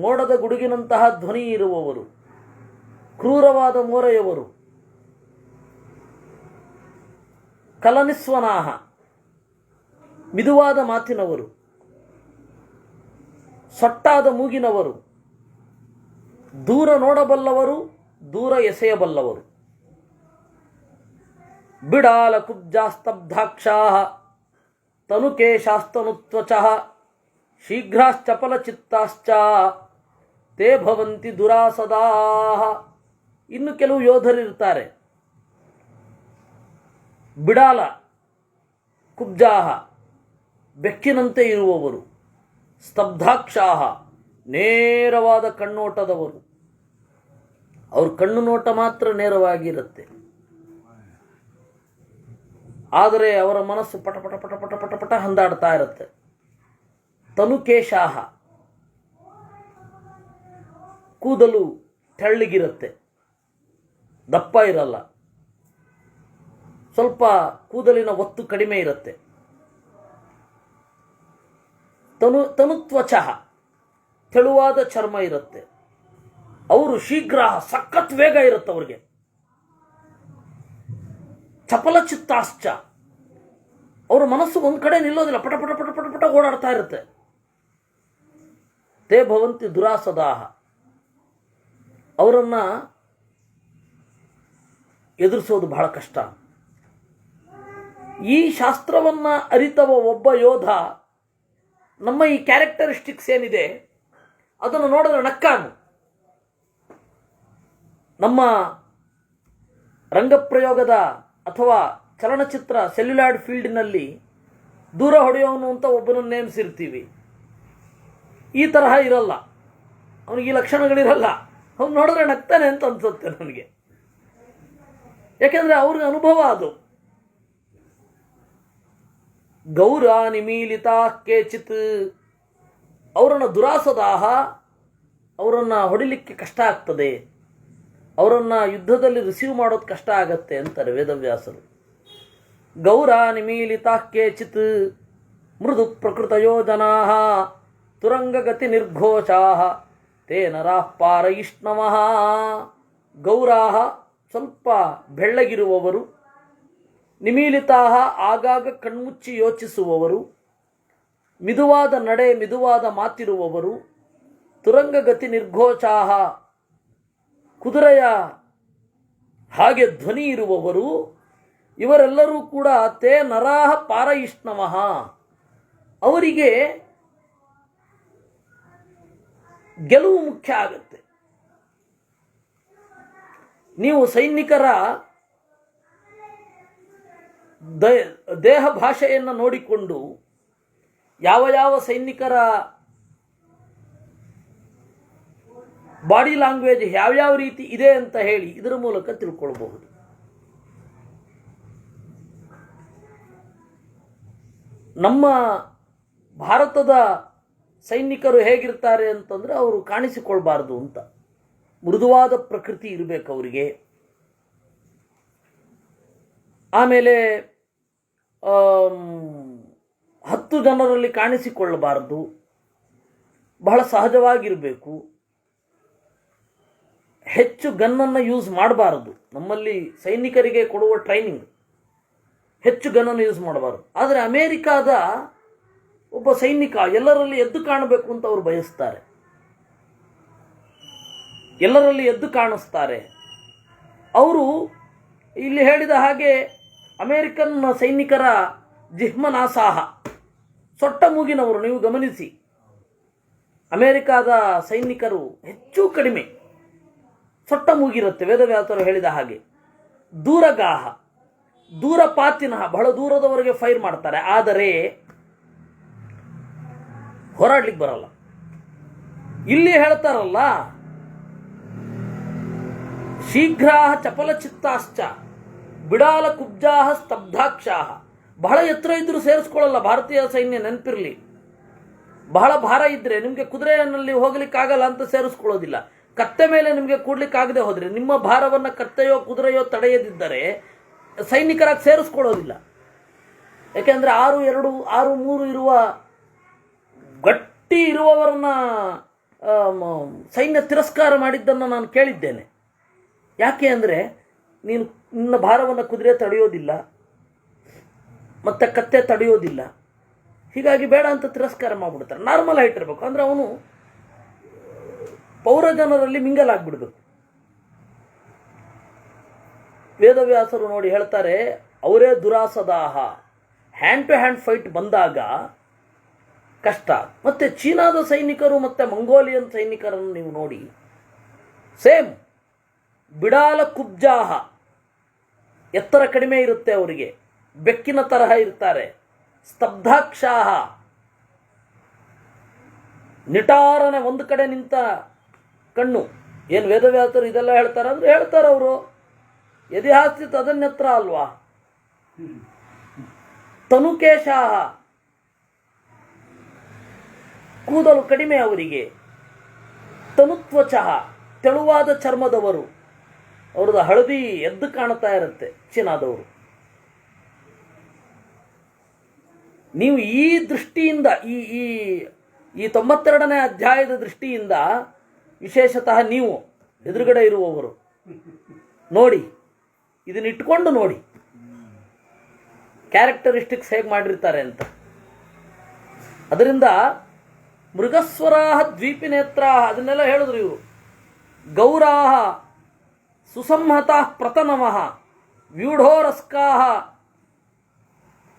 ಮೋಡದ ಗುಡುಗಿನಂತಹ ಧ್ವನಿ ಇರುವವರು, ಕ್ರೂರವಾದ ಮೋರೆಯವರು, ಕಲನಿಸ್ವನಾಹ, ಮಿದುವಾದ ಮಾತಿನವರು, ಸೊಟ್ಟಾದ ಮೂಗಿನವರು, ದೂರ ನೋಡಬಲ್ಲವರು, ದೂರ ಎಸೆಯಬಲ್ಲವರು, ಬಿಡಾಲ ಕುಬ್ಜಾಸ್ತಬ್ಧಾಕ್ಷಾ ತನುಕೇಶಾಸ್ತನುತ್ವಚಃ ಶೀಘ್ರಾಶ್ಚಪಲಚಿತ್ತಾಶ್ಚ ತೇ ಭವಂತಿ ದುರಾಸದಾಃ. ಇನ್ನು ಕೆಲವು ಯೋಧರಿರ್ತಾರೆ, ಬಿಡಾಲ ಕುಬ್ಜಾಹ, ಬೆಕ್ಕಿನಂತೆ ಇರುವವರು, ಸ್ತಬ್ಧಾಕ್ಷಾಹ, ನೇರವಾದ ಕಣ್ಣೋಟದವರು. ಅವ್ರ ಕಣ್ಣು ನೋಟ ಮಾತ್ರ ನೇರವಾಗಿರುತ್ತೆ, ಆದರೆ ಅವರ ಮನಸ್ಸು ಪಟ ಪಟ ಪಟ ಪಟ ಪಟ ಪಟ ಹಂದಾಡ್ತಾ ಇರುತ್ತೆ. ತನುಕೇಶಾಹ, ಕೂದಲು ತೆಳ್ಳಗಿರುತ್ತೆ, ದಪ್ಪ ಇರಲ್ಲ, ಸ್ವಲ್ಪ ಕೂದಲಿನ ಒತ್ತು ಕಡಿಮೆ ಇರುತ್ತೆ. ತನುತ್ವಚಃ, ತೆಳುವಾದ ಚರ್ಮ ಇರುತ್ತೆ. ಅವರು ಶೀಘ್ರ, ಸಖತ್ ವೇಗ ಇರುತ್ತೆ ಅವ್ರಿಗೆ. ಚಪಲಚಿತ್ತಾಶ್ಚ, ಅವರ ಮನಸ್ಸು ಒಂದು ಕಡೆ ನಿಲ್ಲೋದಿಲ್ಲ, ಪಟ ಪಟ ಪಟ ಪಟ ಪಟ ಓಡಾಡ್ತಾ ಇರುತ್ತೆ. ತೇ ಭವಂತಿ ದುರಾಸದಾಹ, ಅವರನ್ನು ಎದುರಿಸೋದು ಬಹಳ ಕಷ್ಟ. ಈ ಶಾಸ್ತ್ರವನ್ನು ಅರಿತವ ಒಬ್ಬ ಯೋಧ ನಮ್ಮ ಈ ಕ್ಯಾರೆಕ್ಟರಿಸ್ಟಿಕ್ಸ್ ಏನಿದೆ ಅದನ್ನು ನೋಡಿದ್ರೆ ನಕ್ಕಾನು. ನಮ್ಮ ರಂಗಪ್ರಯೋಗದ ಅಥವಾ ಚಲನಚಿತ್ರ ಸೆಲ್ಯುಲಾಯ್ಡ್ ಫೀಲ್ಡ್ನಲ್ಲಿ ದೂರ ಹೊಡೆಯೋನು ಅಂತ ಒಬ್ಬನನ್ನು ನೇಮಿಸಿರ್ತೀವಿ. ಈ ತರಹ ಇರಲ್ಲ, ಅವನಿಗೆ ಈ ಲಕ್ಷಣಗಳಿರಲ್ಲ. ಅವ್ನು ನೋಡಿದ್ರೆ ನಗ್ತಾನೆ ಅಂತ ಅನ್ಸುತ್ತೆ ನನಗೆ, ಯಾಕೆಂದರೆ ಅವ್ರಿಗೆ ಅನುಭವ ಅದು. ಗೌರ ನಿಮೀಲಿತ ಕೇಚಿತ್, ಅವರನ್ನು ದುರಾಸದಾಹ, ಅವರನ್ನು ಹೊಡಿಲಿಕ್ಕೆ ಕಷ್ಟ ಆಗ್ತದೆ, ಅವರನ್ನು ಯುದ್ಧದಲ್ಲಿ ರಿಸೀವ್ ಮಾಡೋದು ಕಷ್ಟ ಆಗತ್ತೆ ಅಂತಾರೆ ವೇದವ್ಯಾಸರು. ಗೌರ ನಿಮೀಲಿತ ಕೇಚಿತ್ ಮೃದು ಪ್ರಕೃತಯೋ ಜನಾ ತುರಂಗಗತಿ ನಿರ್ಘೋಷಾ ತೇ ನರಾಃ ಪಾರಯಿಷ್ಣವಃ. ಗೌರಾಹ, ಸ್ವಲ್ಪ ಬೆಳ್ಳಗಿರುವವರು, ನಿಮೀಲಿತಾಹ, ಆಗಾಗ ಕಣ್ಮುಚ್ಚಿ ಯೋಚಿಸುವವರು, ಮಿದುವಾದ ನಡೆ, ಮಿದುವಾದ ಮಾತಿರುವವರು, ತುರಂಗಗತಿ ನಿರ್ಘೋಷಾಹ, ಕುದುರೆಯ ಹಾಗೆ ಧ್ವನಿ ಇರುವವರು, ಇವರೆಲ್ಲರೂ ಕೂಡ ತೇ ನರಾಹ ಪಾರಯಿಷ್ಣವಃ, ಅವರಿಗೆ ಗೆಲುವು ಮುಖ್ಯ ಆಗುತ್ತೆ. ನೀವು ಸೈನಿಕರ ದೇಹ ಭಾಷೆಯನ್ನು ನೋಡಿಕೊಂಡು ಯಾವ ಯಾವ ಸೈನಿಕರ ಬಾಡಿ ಲ್ಯಾಂಗ್ವೇಜ್ ಯಾವ್ಯಾವ ರೀತಿ ಇದೆ ಅಂತ ಹೇಳಿ ಇದರ ಮೂಲಕ ತಿಳ್ಕೊಳ್ಬಹುದು. ನಮ್ಮ ಭಾರತದ ಸೈನಿಕರು ಹೇಗಿರ್ತಾರೆ ಅಂತಂದರೆ ಅವರು ಕಾಣಿಸಿಕೊಳ್ಬಾರ್ದು ಅಂತ, ಮೃದುವಾದ ಪ್ರಕೃತಿ ಇರಬೇಕು ಅವರಿಗೆ. ಆಮೇಲೆ 10 ಜನರಲ್ಲಿ ಕಾಣಿಸಿಕೊಳ್ಳಬಾರ್ದು, ಬಹಳ ಸಹಜವಾಗಿರಬೇಕು. ಹೆಚ್ಚು ಗನ್ನನ್ನು ಯೂಸ್ ಮಾಡಬಾರದು. ನಮ್ಮಲ್ಲಿ ಸೈನಿಕರಿಗೆ ಕೊಡುವ ಟ್ರೈನಿಂಗ್ ಹೆಚ್ಚು ಗನ್ನನ್ನು ಯೂಸ್ ಮಾಡಬಾರದು. ಆದರೆ ಅಮೇರಿಕಾದ ಒಬ್ಬ ಸೈನಿಕ ಎಲ್ಲರಲ್ಲಿ ಎದ್ದು ಕಾಣಬೇಕು ಅಂತ ಅವರು ಬಯಸ್ತಾರೆ, ಎಲ್ಲರಲ್ಲಿ ಎದ್ದು ಕಾಣಿಸ್ತಾರೆ. ಅವರು ಇಲ್ಲಿ ಹೇಳಿದ ಹಾಗೆ ಅಮೇರಿಕನ್ ಸೈನಿಕರ ಜಿಹ್ಮನಾಸಾಹ, ಸೊಟ್ಟ ಮೂಗಿನವರು. ನೀವು ಗಮನಿಸಿ, ಅಮೇರಿಕಾದ ಸೈನಿಕರು ಹೆಚ್ಚು ಕಡಿಮೆ ಸೊಟ್ಟ ಮೂಗಿರುತ್ತೆ, ವೇದವ್ಯಾಸರು ಹೇಳಿದ ಹಾಗೆ. ದೂರಗಾಹ, ದೂರಪಾತಿನಃ, ಬಹಳ ದೂರದವರೆಗೆ ಫೈರ್ ಮಾಡ್ತಾರೆ, ಆದರೆ ಹೋರಾಡ್ಲಿಕ್ಕೆ ಬರಲ್ಲ. ಇಲ್ಲಿ ಹೇಳ್ತಾರಲ್ಲ, ಶೀಘ್ರಾಹ ಚಪಲಚಿತ್ತಾಶ್ಚ ಬಿಡಾಲ ಕುಬ್ಜಾಹ ಸ್ತಬ್ಧಾಕ್ಷಾಹ. ಬಹಳ ಎತ್ತರ ಇದ್ರೂ ಸೇರಿಸ್ಕೊಳ್ಳಲ್ಲ ಭಾರತೀಯ ಸೈನ್ಯ, ನೆನಪಿರಲಿ. ಬಹಳ ಭಾರ ಇದ್ರೆ ನಿಮಗೆ ಕುದುರೆಯಲ್ಲಿ ಹೋಗ್ಲಿಕ್ಕಾಗಲ್ಲ ಅಂತ ಸೇರಿಸ್ಕೊಳ್ಳೋದಿಲ್ಲ. ಕತ್ತೆ ಮೇಲೆ ನಿಮಗೆ ಕೂಡ್ಲಿಕ್ಕಾಗದೆ ಹೋದ್ರೆ, ನಿಮ್ಮ ಭಾರವನ್ನು ಕತ್ತೆಯೋ ಕುದುರೆಯೋ ತಡೆಯದಿದ್ದರೆ ಸೈನಿಕರಾಗಿ ಸೇರಿಸ್ಕೊಳ್ಳೋದಿಲ್ಲ. ಯಾಕೆಂದರೆ 6-2, 6-3 ಇರುವ ಗಟ್ಟಿ ಇರುವವರನ್ನ ಸೈನ್ಯ ತಿರಸ್ಕಾರ ಮಾಡಿದ್ದನ್ನು ನಾನು ಕೇಳಿದ್ದೇನೆ. ಯಾಕೆ ಅಂದರೆ ನಿನ್ನ ಭಾರವನ್ನು ಕುದುರೆ ತಡೆಯೋದಿಲ್ಲ, ಮತ್ತು ಕತ್ತೆ ತಡೆಯೋದಿಲ್ಲ. ಹೀಗಾಗಿ ಬೇಡ ಅಂತ ತಿರಸ್ಕಾರ ಮಾಡಿಬಿಡ್ತಾರೆ. ನಾರ್ಮಲ್ ಹೈಟ್ ಇರಬೇಕು, ಅಂದರೆ ಅವನು ಪೌರ ಜನರಲ್ಲಿ ಮಿಂಗಲ್ ಆಗಿಬಿಡ್ಬೇಕು. ವೇದವ್ಯಾಸರು ನೋಡಿ ಹೇಳ್ತಾರೆ, ಅವರೇ ದುರಾಸದಾಹ. ಹ್ಯಾಂಡ್ ಟು ಹ್ಯಾಂಡ್ ಫೈಟ್ ಬಂದಾಗ ಕಷ್ಟ. ಮತ್ತು ಚೀನಾದ ಸೈನಿಕರು ಮತ್ತು ಮಂಗೋಲಿಯನ್ ಸೈನಿಕರನ್ನು ನೀವು ನೋಡಿ, ಸೇಮ್ ಬಿಡಾಲ ಕುಬ್ಜಾಹ, ಎತ್ತರ ಕಡಿಮೆ ಇರುತ್ತೆ ಅವರಿಗೆ, ಬೆಕ್ಕಿನ ತರಹ ಇರ್ತಾರೆ. ಸ್ತಬ್ಧಾಕ್ಷಾಹ, ನಿಟಾರನೆ ಒಂದು ಕಡೆ ನಿಂತ ಕಣ್ಣು. ಏನು ವೇದವ್ಯಾಸರು ಇದೆಲ್ಲ ಹೇಳ್ತಾರೆ ಅಂದರೆ ಹೇಳ್ತಾರೆ ಅವರು, ಯದಿಹಾಸ್ತಿ ತದನ್ಯತ್ರ ಅಲ್ವಾ. ತನುಕೇಶಾಹ, ಕೂದಲು ಕಡಿಮೆ ಅವರಿಗೆ. ತನುತ್ವಚಃ, ತೆಳುವಾದ ಚರ್ಮದವರು. ಅವ್ರದ್ದು ಹಳದಿ ಎದ್ದು ಕಾಣ್ತಾ ಇರುತ್ತೆ ಚೀನಾದವರು. ನೀವು ಈ ದೃಷ್ಟಿಯಿಂದ, ಈ 92ನೇ ಅಧ್ಯಾಯದ ದೃಷ್ಟಿಯಿಂದ, ವಿಶೇಷತಃ ನೀವು ಎದುರುಗಡೆ ಇರುವವರು ನೋಡಿ, ಇದನ್ನ ಇಟ್ಕೊಂಡು ನೋಡಿ ಕ್ಯಾರೆಕ್ಟರಿಸ್ಟಿಕ್ಸ್ ಹೇಗೆ ಮಾಡಿರ್ತಾರೆ ಅಂತ. ಅದರಿಂದ ಮೃಗಸ್ವರಾಹ ದ್ವೀಪಿನೇತ್ರಾಹ ಅದನ್ನೆಲ್ಲ ಹೇಳಿದ್ರು ಇವರು. ಗೌರಾಹ ಸುಸಂಹತಾ ಪ್ರತನವಃ ವ್ಯೂಢೋರಸ್ಕಾಹ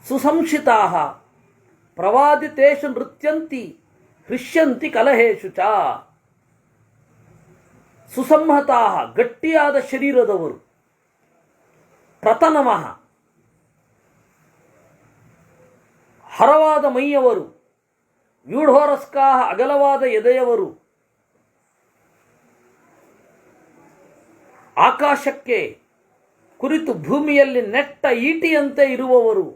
ಸುಸಂಶಿತಾಹ ಪ್ರವಾದಿತೇಷು ನೃತ್ಯಂತಿ ಹೃಷ್ಯಂತಿ ಕಲಹೇಶು ಚ. ಸುಸಂಹತಾಹ, ಗಟ್ಟಿಯಾದ ಶರೀರದವರು. ಪ್ರತನವಃ, ಹರವಾದ ಮೈಯವರು. ವ್ಯೂಢೋರಸ್ಕಾಹ, ಅಗಲವಾದ ಎದೆಯವರು. ಆಕಾಶಕ್ಕೆ ಕುರಿತು ಭೂಮಿಯಲ್ಲಿ ನೆಟ್ಟ ಈಟಿಯಂತೆ ಇರುವವರು.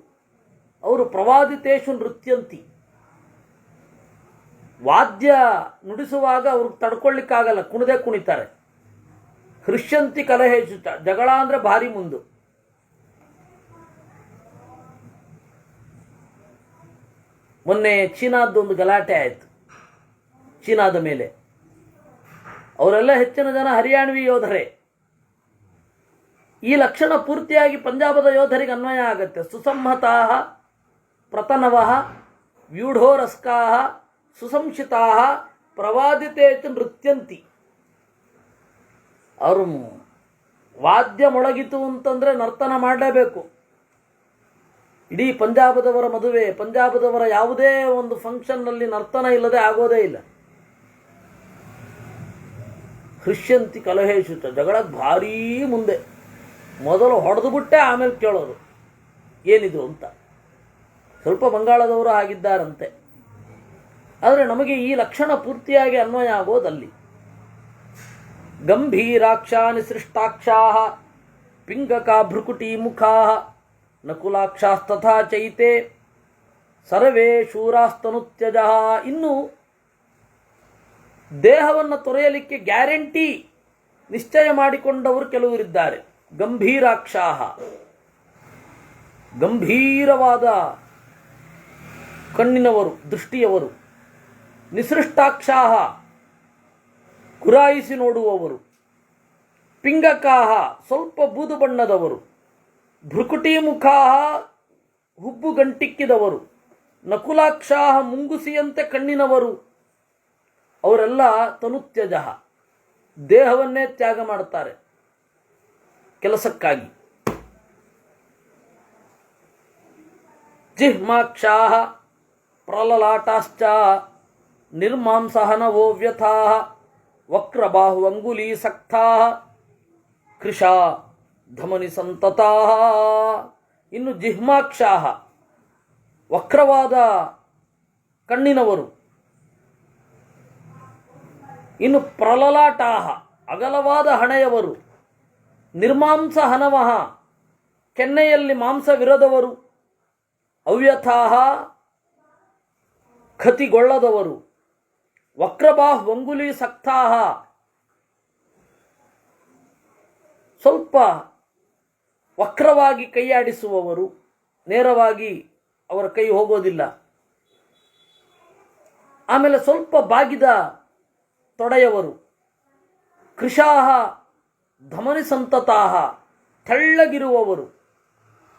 ಅವರು ಪ್ರವಾದಿತೇಷು ನೃತ್ಯಂತಿ, ವಾದ್ಯ ನುಡಿಸುವಾಗ ಅವ್ರಿಗೆ ತಡ್ಕೊಳ್ಳಿಕ್ಕಾಗಲ್ಲ, ಕುಣಿದೇ ಕುಣಿತಾರೆ. ಹೃಷ್ಯಂತಿ ಕಲಹೇಶು ಚ, ಜಗಳ ಅಂದರೆ ಭಾರಿ ಮುಂದು. ಮೊನ್ನೆ ಚೀನಾದೊಂದು ಗಲಾಟೆ ಆಯಿತು ಚೀನಾದ ಮೇಲೆ. ಅವರೆಲ್ಲ ಹೆಚ್ಚಿನ ಜನ ಹರಿಯಾಣವಿ ಯೋಧರೇ. ಈ ಲಕ್ಷಣ ಪೂರ್ತಿಯಾಗಿ ಪಂಜಾಬದ ಯೋಧರಿಗೆ ಅನ್ವಯ ಆಗತ್ತೆ. ಸುಸಂಹತಾಹ ಪ್ರತನವಃ ವ್ಯೂಢೋರಸ್ಕಾಹ ಸುಸಂಶಿತಾಹ ಪ್ರವಾದಿತೇತು ನೃತ್ಯಂತಿ. ಅವರು ವಾದ್ಯ ಮೊಳಗಿತು ಅಂತಂದರೆ ನರ್ತನ ಮಾಡಲೇಬೇಕು. ಇಡೀ ಪಂಜಾಬದವರ ಮದುವೆ, ಪಂಜಾಬದವರ ಯಾವುದೇ ಒಂದು ಫಂಕ್ಷನ್ನಲ್ಲಿ ನರ್ತನ ಇಲ್ಲದೆ ಆಗೋದೇ ಇಲ್ಲ. ಹೃಷ್ಯಂತಿ ಕಲಹೇಶು ಚ, ಜಗಳ ಭಾರೀ ಮುಂದೆ. ಮೊದಲು ಹೊಡೆದು ಬಿಟ್ಟೆ ಆಮೇಲೆ ಕೇಳೋರು ಏನಿದು ಅಂತ. ಸ್ವಲ್ಪ ಬಂಗಾಳದವರು ಆಗಿದ್ದಾರಂತೆ. ಆದರೆ ನಮಗೆ ಈ ಲಕ್ಷಣ ಪೂರ್ತಿಯಾಗಿ ಅನ್ವಯ ಆಗೋದಲ್ಲಿ. ಗಂಭೀರಾಕ್ಷಾ ನಿಸೃಷ್ಟಾಕ್ಷಾಃ ಪಿಂಗಕಾ ಭ್ರುಕುಟಿ ಮುಖಾಃ ನಕುಲಾಕ್ಷಾಸ್ತಥಾ ಚೈತೆ ಸರ್ವೇ ಶೂರಾಸ್ತನುತ್ಯಜಃ. ಇನ್ನು ದೇಹವನ್ನು ತೊರೆಯಲಿಕ್ಕೆ ಗ್ಯಾರಂಟಿ ನಿಶ್ಚಯ ಮಾಡಿಕೊಂಡವರು ಕೆಲವರಿದ್ದಾರೆ. ಗಂಭೀರಾಕ್ಷಾಹ, ಗಂಭೀರವಾದ ಕಣ್ಣಿನವರು, ದೃಷ್ಟಿಯವರು. ನಿಸೃಷ್ಟಾಕ್ಷಾಹ, ಗುರಾಯಿಸಿ ನೋಡುವವರು. ಪಿಂಗಕಾಹ, ಸ್ವಲ್ಪ ಬೂದು ಬಣ್ಣದವರು. ಭ್ರುಕುಟೀಮುಖಾಹ, ಹುಬ್ಬು ಗಂಟಿಕ್ಕಿದವರು. ನಕುಲಾಕ್ಷಾಹ, ಮುಂಗುಸಿಯಂತೆ ಕಣ್ಣಿನವರು. ಅವರೆಲ್ಲ ತನುತ್ಯಜ, ದೇಹವನ್ನೇ ತ್ಯಾಗ ಮಾಡ್ತಾರೆ ಕೆಲಸಕ್ಕಾಗಿ. ಜಿಹ್ಮಾಕ್ಷಾಹ ಪ್ರಲಲಾಟಾಶ್ಚ ನಿರ್ಮಾಂಸಹನವೋ ವ್ಯಥಾಃ ವಕ್ರಬಾಹು ಅಂಗುಲೀಸಕ್ತಾಃ ಕೃಶಾ ಧಮನಿ ಸಂತತಾಃ. ಇನ್ನು ಜಿಹ್ಮಾಕ್ಷಾಹ, ವಕ್ರವಾದ ಕಣ್ಣಿನವರು. ಇನ್ನು ಪ್ರಲಲಾಟಾಹ, ಅಗಲವಾದ ಹಣೆಯವರು. ನಿರ್ಮಾಂಸ ಹನವಃ, ಕೆನ್ನೆಯಲ್ಲಿ ಮಾಂಸವಿರದವರು. ಅವ್ಯಥಾಹ, ಖತಿಗೊಳ್ಳದವರು. ವಕ್ರಬಾಹ್ ವಂಗುಲಿ ಸಕ್ತಾಹ, ಸ್ವಲ್ಪ ವಕ್ರವಾಗಿ ಕೈಯಾಡಿಸುವವರು. ನೇರವಾಗಿ ಅವರ ಕೈ ಹೋಗೋದಿಲ್ಲ. ಆಮೇಲೆ ಸ್ವಲ್ಪ ಬಾಗಿದ ತೊಡೆಯವರು. ಕೃಶಾಹ ಧಮನಿ ಸಂತತಾಹ, ತೆಳ್ಳಗಿರುವವರು.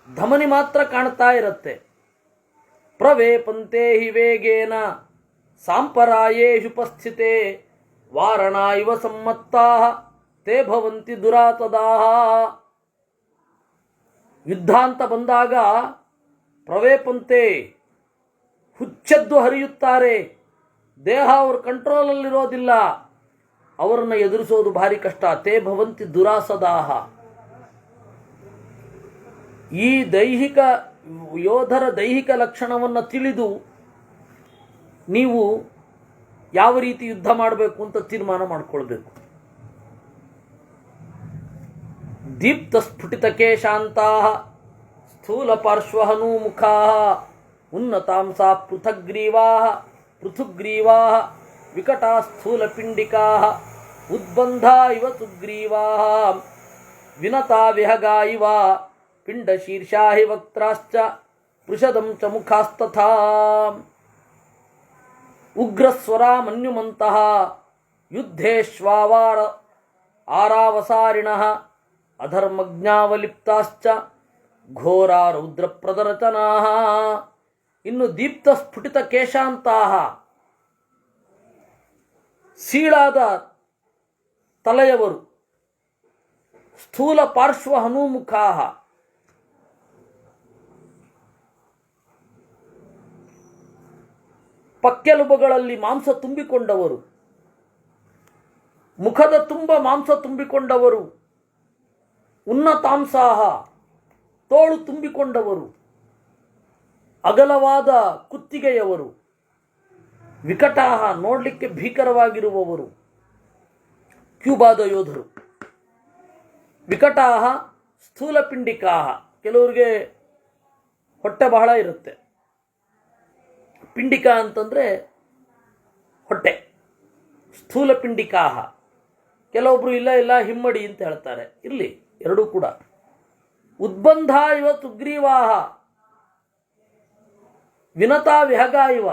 ಧಮನಿ ಮಾತ್ರ ಕಾಣ್ತಾ ಇರುತ್ತೆ. ಪ್ರವೇಪಂತೆ ಹಿ ವೇಗೇನ ಸಾಂಪರಾಯೇಷುಪಸ್ಥಿತೆ ವಾರಣಾ ಇವ ಸಮ್ಮತ್ತಾಃ ತೇ ಭವಂತಿ ದುರಾತದಾಃ. ಯುದ್ಧ ಅಂತ ಬಂದಾಗ ಪ್ರವೇಪಂತೆ, ಹುಚ್ಚೆದ್ದು ಹರಿಯುತ್ತಾರೆ. ದೇಹ ಅವ್ರ ಕಂಟ್ರೋಲಲ್ಲಿರೋದಿಲ್ಲ. ಅವರನ್ನು ಎದುರಿಸೋದು ಭಾರಿ ಕಷ್ಟ. ತೇ ಭವಂತಿ ದುರಾಸದಾಹ. ಈ ಯೋಧರ ದೈಹಿಕ ಲಕ್ಷಣವನ್ನು ತಿಳಿದು ನೀವು ಯಾವ ರೀತಿ ಯುದ್ಧ ಮಾಡಬೇಕು ಅಂತ ತೀರ್ಮಾನ ಮಾಡಿಕೊಳ್ಬೇಕು. ದೀಪ್ತ ಸ್ಫುಟಿತ ಕೇಶಾಂತಾಃ ಸ್ಥೂಲ ಪಾರ್ಶ್ವಹನೂಮುಖಾಃ ಉನ್ನತಾಂಸಾ ಪೃಥುಗ್ರೀವಾಃ ವಿಕಟಾ ಸ್ಥೂಲ ಪಿಂಡಿಕಾಃ ಉದ್ಬಂಧಾ ಇವ ಸುಗ್ರೀವಾಃ ವಿನತಾ ವಿಹಗಾ ಇವ ಪಿಂಡ ಶೀರ್ಷಾ ಹಿ ವಕ್ತ್ರಾಶ್ಚ ಪೃಷದಂ ಚ ಮುಖಾಸ್ತಥಾ. ಉಗ್ರಸ್ವರಾ ಮನ್ಯುಮಂತಃ ಯುದ್ಧೇಶ್ವಾವಾರ ಆರಾವಸಾರಿಣಃ ಅಧರ್ಮಜ್ಞಾವಲಿಪ್ತಾಶ್ಚ ಘೋರಾ ರೌದ್ರ ಪ್ರದರಚನಾಃ. ಇನ್ನು ದೀಪ್ತ ಸ್ಫುಟಿತ ಕೇಶಾಂತಾಃ, ಸೀಳಾದ ತಲೆಯವರು. ಸ್ಥೂಲ ಪಾರ್ಶ್ವ ಹನೂಮುಖಾಃ, ಪಕ್ಕೆಲುಬುಗಳಲ್ಲಿ ಮಾಂಸ ತುಂಬಿಕೊಂಡವರು. ಮುಖದ ತುಂಬ ಮಾಂಸ ತುಂಬಿಕೊಂಡವರು. ಉನ್ನತಾಂಸಾಹ, ತೋಳು ತುಂಬಿಕೊಂಡವರು. ಅಗಲವಾದ ಕುತ್ತಿಗೆಯವರು. ವಿಕಟಾಹ, ನೋಡಲಿಕ್ಕೆ ಭೀಕರವಾಗಿರುವವರು. ಕ್ಯೂಬಾದ ಯೋಧರು. ವಿಕಟಾಹ ಸ್ಥೂಲ ಪಿಂಡಿಕಾಹ, ಕೆಲವರಿಗೆ ಹೊಟ್ಟೆ ಬಹಳ ಇರುತ್ತೆ. ಪಿಂಡಿಕಾ ಅಂತಂದರೆ ಹೊಟ್ಟೆ. ಸ್ಥೂಲ ಪಿಂಡಿಕಾಹ, ಕೆಲವೊಬ್ರು ಇಲ್ಲ ಹಿಮ್ಮಡಿ ಅಂತ ಹೇಳ್ತಾರೆ. ಇರಲಿ, ಎರಡೂ ಕೂಡ. ಉದ್ಬಂಧ ಇವ ಸುಗ್ರೀವಾಹ ವಿನತಾ ವಿಹಗ ಇವ,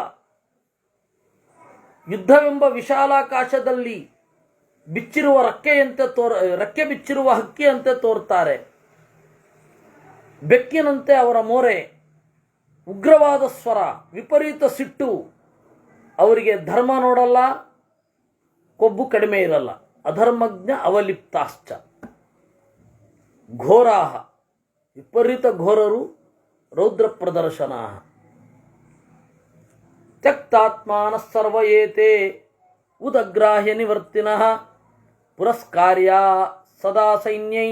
ಯುದ್ಧವೆಂಬ ವಿಶಾಲಾಕಾಶದಲ್ಲಿ ಬಿಚ್ಚಿರುವ ರೆಕ್ಕೆ ಬಿಚ್ಚಿರುವ ಹಕ್ಕಿಯಂತೆ ತೋರ್ತಾರೆ. ಬೆಕ್ಕಿನಂತೆ ಅವರ ಮೋರೆ. ಉಗ್ರವಾದ ಸ್ವರ, ವಿಪರೀತ ಸಿಟ್ಟು. ಅವರಿಗೆ ಧರ್ಮ ನೋಡಲ್ಲ, ಕೊಬ್ಬು ಕಡಿಮೆ ಇರಲ್ಲ. ಅಧರ್ಮಜ್ಞ ಅವಲಿಪ್ತಾಶ್ಚ. ಘೋರಾಹ, ವಿಪರೀತ ಘೋರರು. ರೌದ್ರ ಪ್ರದರ್ಶನ. ತ್ಯಕ್ತಾತ್ಮಾನ ಸರ್ವ ಏತೆ ಉದಗ್ರಾಹ್ಯ ನಿವರ್ತಿನಃ ಪುರಸ್ಕಾರ್ಯ ಸದಾ ಸೈನ್ಯೈ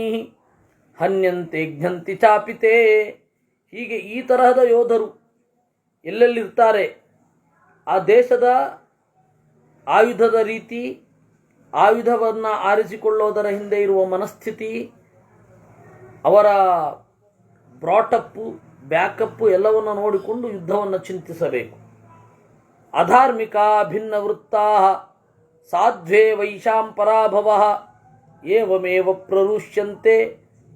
ಹನ್ಯಂತೆ ಘ್ನಂತಿ ಚಾಪಿತೆ. ಹೀಗೆ ಈ ತರಹದ ಯೋಧರು ಎಲ್ಲೆಲ್ಲಿರ್ತಾರೆ, ಆ ದೇಶದ ಆಯುಧದ ರೀತಿ, ಆಯುಧವನ್ನು ಆರಿಸಿಕೊಳ್ಳೋದರ ಹಿಂದೆ ಇರುವ ಮನಸ್ಥಿತಿ, ಅವರ ಬ್ರಾಟಪ್ಪು ಬ್ಯಾಕಪ್ಪು ಎಲ್ಲವನ್ನು ನೋಡಿಕೊಂಡು ಯುದ್ಧವನ್ನು ಚಿಂತಿಸಬೇಕು. ಅಧಾರ್ಮಿಕ ಭಿನ್ನ ವೃತ್ತಾ ಸಾಧ್ವೇ ವೈಶಾಂ ಪರಾಭವ ಏವಮೇವ ಪ್ರರುಷ್ಯಂತೆ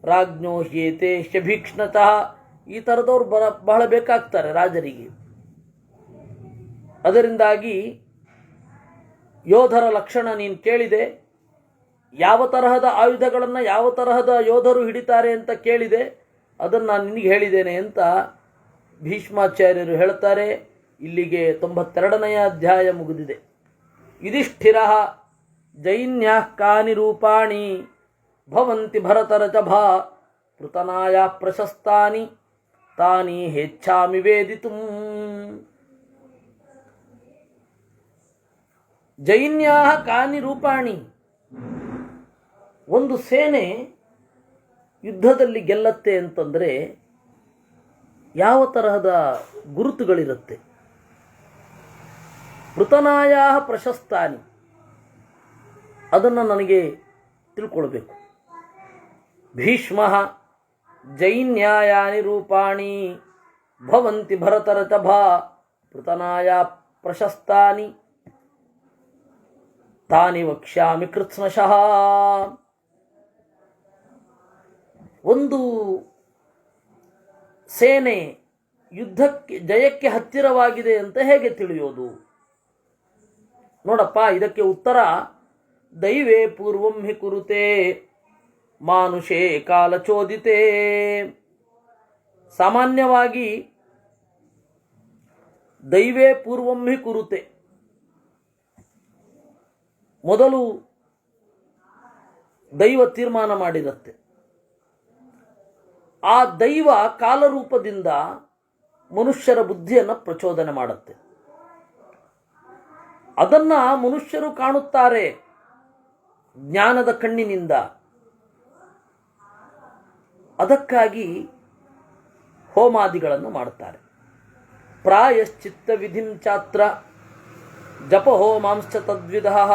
ರಾಜ್ಞೋ ಹ್ಯೇತೆ ಶಭೀಕ್ಷ್ಣತಃ. ಈ ಥರದವ್ರು ಬಹಳ ಬೇಕಾಗ್ತಾರೆ ರಾಜರಿಗೆ. ಅದರಿಂದಾಗಿ ಯೋಧರ ಲಕ್ಷಣ ನೀನು ಕೇಳಿದೆ, ಯಾವ ತರಹದ ಆಯುಧಗಳನ್ನು ಯಾವ ತರಹದ ಯೋಧರು ಹಿಡಿತಾರೆ ಅಂತ ಕೇಳಿದೆ, ಅದನ್ನು ನಾನು ನಿನಗೆ ಹೇಳಿದ್ದೇನೆ ಅಂತ ಭೀಷ್ಮಾಚಾರ್ಯರು ಹೇಳ್ತಾರೆ. ಇಲ್ಲಿಗೆ 92ನೇ ಅಧ್ಯಾಯ ಮುಗಿದಿದೆ. ಯುಧಿಷ್ಠಿರ ಜೈನ್ಯಾಃ ಕಾನಿ ರೂಪಾಣಿ ಭವಂತಿ ಭರತರಚಭಾ ಪೃತನಾಯ ಪ್ರಶಸ್ತಾನಿ ತಾನಿ ಹೇಚ್ಛಾಮಿ ವೇದಿತುಂ. ಜೈನ್ಯಾಃ ಕಾನಿ ರೂಪಾಣಿ. ಒಂದು ಸೇನೆ ಯುದ್ಧದಲ್ಲಿ ಗೆಲ್ಲತ್ತೆ ಅಂತಂದರೆ ಯಾವ ತರಹದ ಗುರುತುಗಳಿರುತ್ತೆ? ಪೃತನಾಯ ಪ್ರಶಸ್ತಾನಿ, ಅದನ್ನು ನನಗೆ ತಿಳ್ಕೊಳ್ಬೇಕು. ಭೀಷ್ಮ ಜೈನ್ಯಾಯಾನಿ ರೂಪಾಣಿ ಭವಂತಿ ಭರತರಚಭಾ ಪೃತನಾಯ ಪ್ರಶಸ್ತಾನಿ ತಾನಿ ವಕ್ಷ್ಯಾಮಿ ಕೃತ್ಸ್ನಶಃ. ಒಂದು ಸೇನೆ ಯುದ್ಧಕ್ಕೆ ಜಯಕ್ಕೆ ಹತ್ತಿರವಾಗಿದೆ ಅಂತ ಹೇಗೆ ತಿಳಿಯೋದು? ನೋಡಪ್ಪ, ಇದಕ್ಕೆ ಉತ್ತರ ದೈವೇ ಪೂರ್ವಂ ಹಿ ಕುರುತೆ ಮಾನುಷೇ ಕಾಲಚೋದಿತೆ. ಸಾಮಾನ್ಯವಾಗಿ ದೈವೇ ಪೂರ್ವಂ ಹಿ ಕುರುತೆ, ಮೊದಲು ದೈವ ತೀರ್ಮಾನ ಮಾಡಿರುತ್ತೆ. ಆ ದೈವ ಕಾಲರೂಪದಿಂದ ಮನುಷ್ಯರ ಬುದ್ಧಿಯನ್ನು ಪ್ರಚೋದನೆ ಮಾಡುತ್ತೆ. ಅದನ್ನು ಮನುಷ್ಯರು ಕಾಣುತ್ತಾರೆ ಜ್ಞಾನದ ಕಣ್ಣಿನಿಂದ. ಅದಕ್ಕಾಗಿ ಹೋಮಾದಿಗಳನ್ನು ಮಾಡುತ್ತಾರೆ. ಪ್ರಾಯಶ್ಚಿತ್ತ ವಿಧಿಂ ಚಾತ್ರ ಜಪ ಹೋಮಾಂಶ್ಚ ತದ್ವಿಧಃ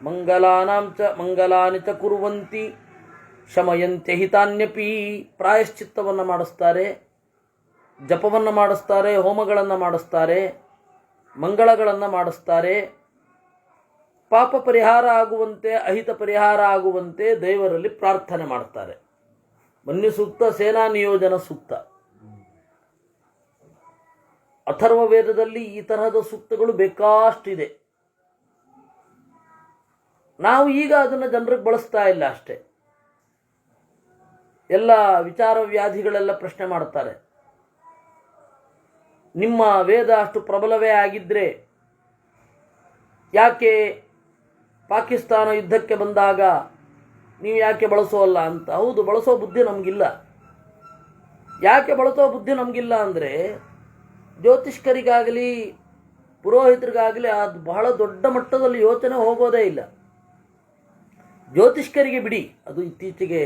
ಮಂಗಲಾನಿ ಚ ಕುರ್ವಂತಿ ಶಮಯಂತ್ಯ ಹಿತಾನ್ಯಪಿ. ಪ್ರಾಯಶ್ಚಿತ್ತವನ್ನು ಮಾಡಿಸ್ತಾರೆ, ಜಪವನ್ನು ಮಾಡಿಸ್ತಾರೆ, ಹೋಮಗಳನ್ನು ಮಾಡಿಸ್ತಾರೆ, ಮಂಗಳಗಳನ್ನು ಮಾಡಿಸ್ತಾರೆ. ಪಾಪ ಪರಿಹಾರ ಆಗುವಂತೆ, ಅಹಿತ ಪರಿಹಾರ ಆಗುವಂತೆ ದೇವರಲ್ಲಿ ಪ್ರಾರ್ಥನೆ ಮಾಡ್ತಾರೆ. ಮನ್ಯು ಸೂಕ್ತ, ಸೇನಾ ನಿಯೋಜನ ಸೂಕ್ತ. ಅಥರ್ವ ವೇದದಲ್ಲಿ ಈ ತರಹದ ಸೂಕ್ತಗಳು ಬೇಕಾಷ್ಟಿದೆ. ನಾವು ಈಗ ಅದನ್ನು ಜನರಿಗೆ ಬಳಸ್ತಾ ಇಲ್ಲ ಅಷ್ಟೇ. ಎಲ್ಲ ವಿಚಾರ ವ್ಯಾಧಿಗಳೆಲ್ಲ ಪ್ರಶ್ನೆ ಮಾಡ್ತಾರೆ. ನಿಮ್ಮ ವೇದ ಅಷ್ಟು ಪ್ರಬಲವೇ ಆಗಿದ್ದರೆ ಯಾಕೆ ಪಾಕಿಸ್ತಾನ ಯುದ್ಧಕ್ಕೆ ಬಂದಾಗ ನೀವು ಯಾಕೆ ಬಳಸೋಲ್ಲ ಅಂತ. ಹೌದು, ಬಳಸೋ ಬುದ್ಧಿ ನಮಗಿಲ್ಲ. ಯಾಕೆ ಬಳಸೋ ಬುದ್ಧಿ ನಮಗಿಲ್ಲ ಅಂದರೆ, ಜ್ಯೋತಿಷ್ಕರಿಗಾಗಲಿ ಪುರೋಹಿತರಿಗಾಗಲಿ ಅದು ಬಹಳ ದೊಡ್ಡ ಮಟ್ಟದಲ್ಲಿ ಯೋಚನೆ ಹೋಗೋದೇ ಇಲ್ಲ. ಜ್ಯೋತಿಷ್ಕರಿಗೆ ಬಿಡಿ, ಅದು ಇತ್ತೀಚೆಗೆ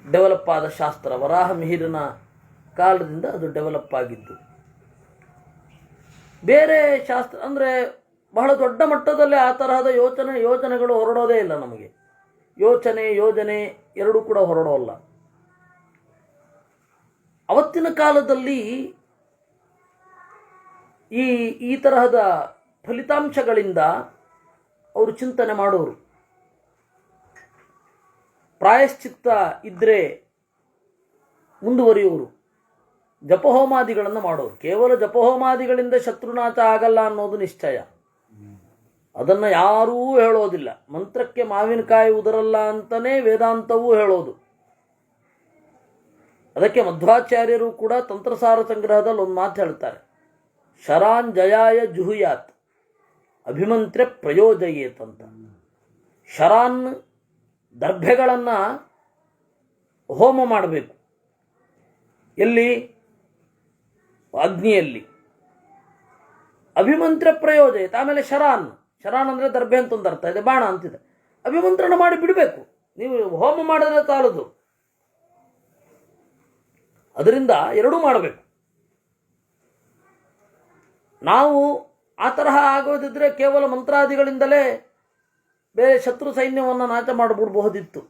ಡೆವಲಪ್ ಆದ ಶಾಸ್ತ್ರ. ವರಾಹ ಮಿಹಿರನ ಕಾಲದಿಂದ ಅದು ಡೆವಲಪ್ ಆಗಿದ್ದು. ಬೇರೆ ಶಾಸ್ತ್ರ ಅಂದರೆ ಬಹಳ ದೊಡ್ಡ ಮಟ್ಟದಲ್ಲಿ ಆ ತರಹದ ಯೋಚನೆಗಳು ಹೊರಡೋದೇ ಇಲ್ಲ ನಮಗೆ. ಯೋಜನೆ ಎರಡೂ ಕೂಡ ಹೊರಡೋಲ್ಲ. ಅವತ್ತಿನ ಕಾಲದಲ್ಲಿ ಈ ತರಹದ ಫಲಿತಾಂಶಗಳಿಂದ ಅವರು ಚಿಂತನೆ ಮಾಡೋರು. ಪ್ರಾಯಶ್ಚಿತ್ತ ಇದ್ದರೆ ಮುಂದುವರಿಯೋರು, ಜಪಹೋಮಾದಿಗಳನ್ನು ಮಾಡೋರು. ಕೇವಲ ಜಪಹೋಮಾದಿಗಳಿಂದ ಶತ್ರುನಾಶ ಆಗಲ್ಲ ಅನ್ನೋದು ನಿಶ್ಚಯ. ಅದನ್ನು ಯಾರೂ ಹೇಳೋದಿಲ್ಲ. ಮಂತ್ರಕ್ಕೆ ಮಾವಿನಕಾಯಿ ಉದರಲ್ಲ ಅಂತಲೇ ವೇದಾಂತವೂ ಹೇಳೋದು. ಅದಕ್ಕೆ ಮಧ್ವಾಚಾರ್ಯರು ಕೂಡ ತಂತ್ರಸಾರ ಸಂಗ್ರಹದಲ್ಲಿ ಒಂದು ಮಾತು ಹೇಳ್ತಾರೆ, ಶರಾನ್ ಜಯಾಯ ಜುಹುಯಾತ್ ಅಭಿಮಂತ್ರ್ಯ ಪ್ರಯೋಜಯೇತ್ ಅಂತ. ಶರಾನ್ ದರ್ಭೆಗಳನ್ನು ಹೋಮ ಮಾಡಬೇಕು. ಎಲ್ಲಿ? ಅಗ್ನಿಯಲ್ಲಿ. ಅಭಿಮಂತ್ರ ಪ್ರಯೋಜಯತ್. ಆಮೇಲೆ ಶರಾನ್ ಅಂದರೆ ದರ್ಭೆ ಅಂತ ಒಂದು ಅರ್ಥ ಇದೆ, ಬಾಣ ಅಂತಿದೆ. ಅಭಿಮಂತ್ರಣ ಮಾಡಿ ಬಿಡಬೇಕು. ನೀವು ಹೋಮ ಮಾಡಿದ್ರೆ ಸಾಲದು. ಅದರಿಂದ ಎರಡೂ ಮಾಡಬೇಕು. ನಾವು ಆ ತರಹ ಆಗೋದಿದ್ರೆ ಕೇವಲ ಮಂತ್ರಾದಿಗಳಿಂದಲೇ ಬೇರೆ ಶತ್ರು ಸೈನ್ಯವನ್ನು ನಾಶ ಮಾಡಿಬಿಡಬಹುದಿತ್ತು.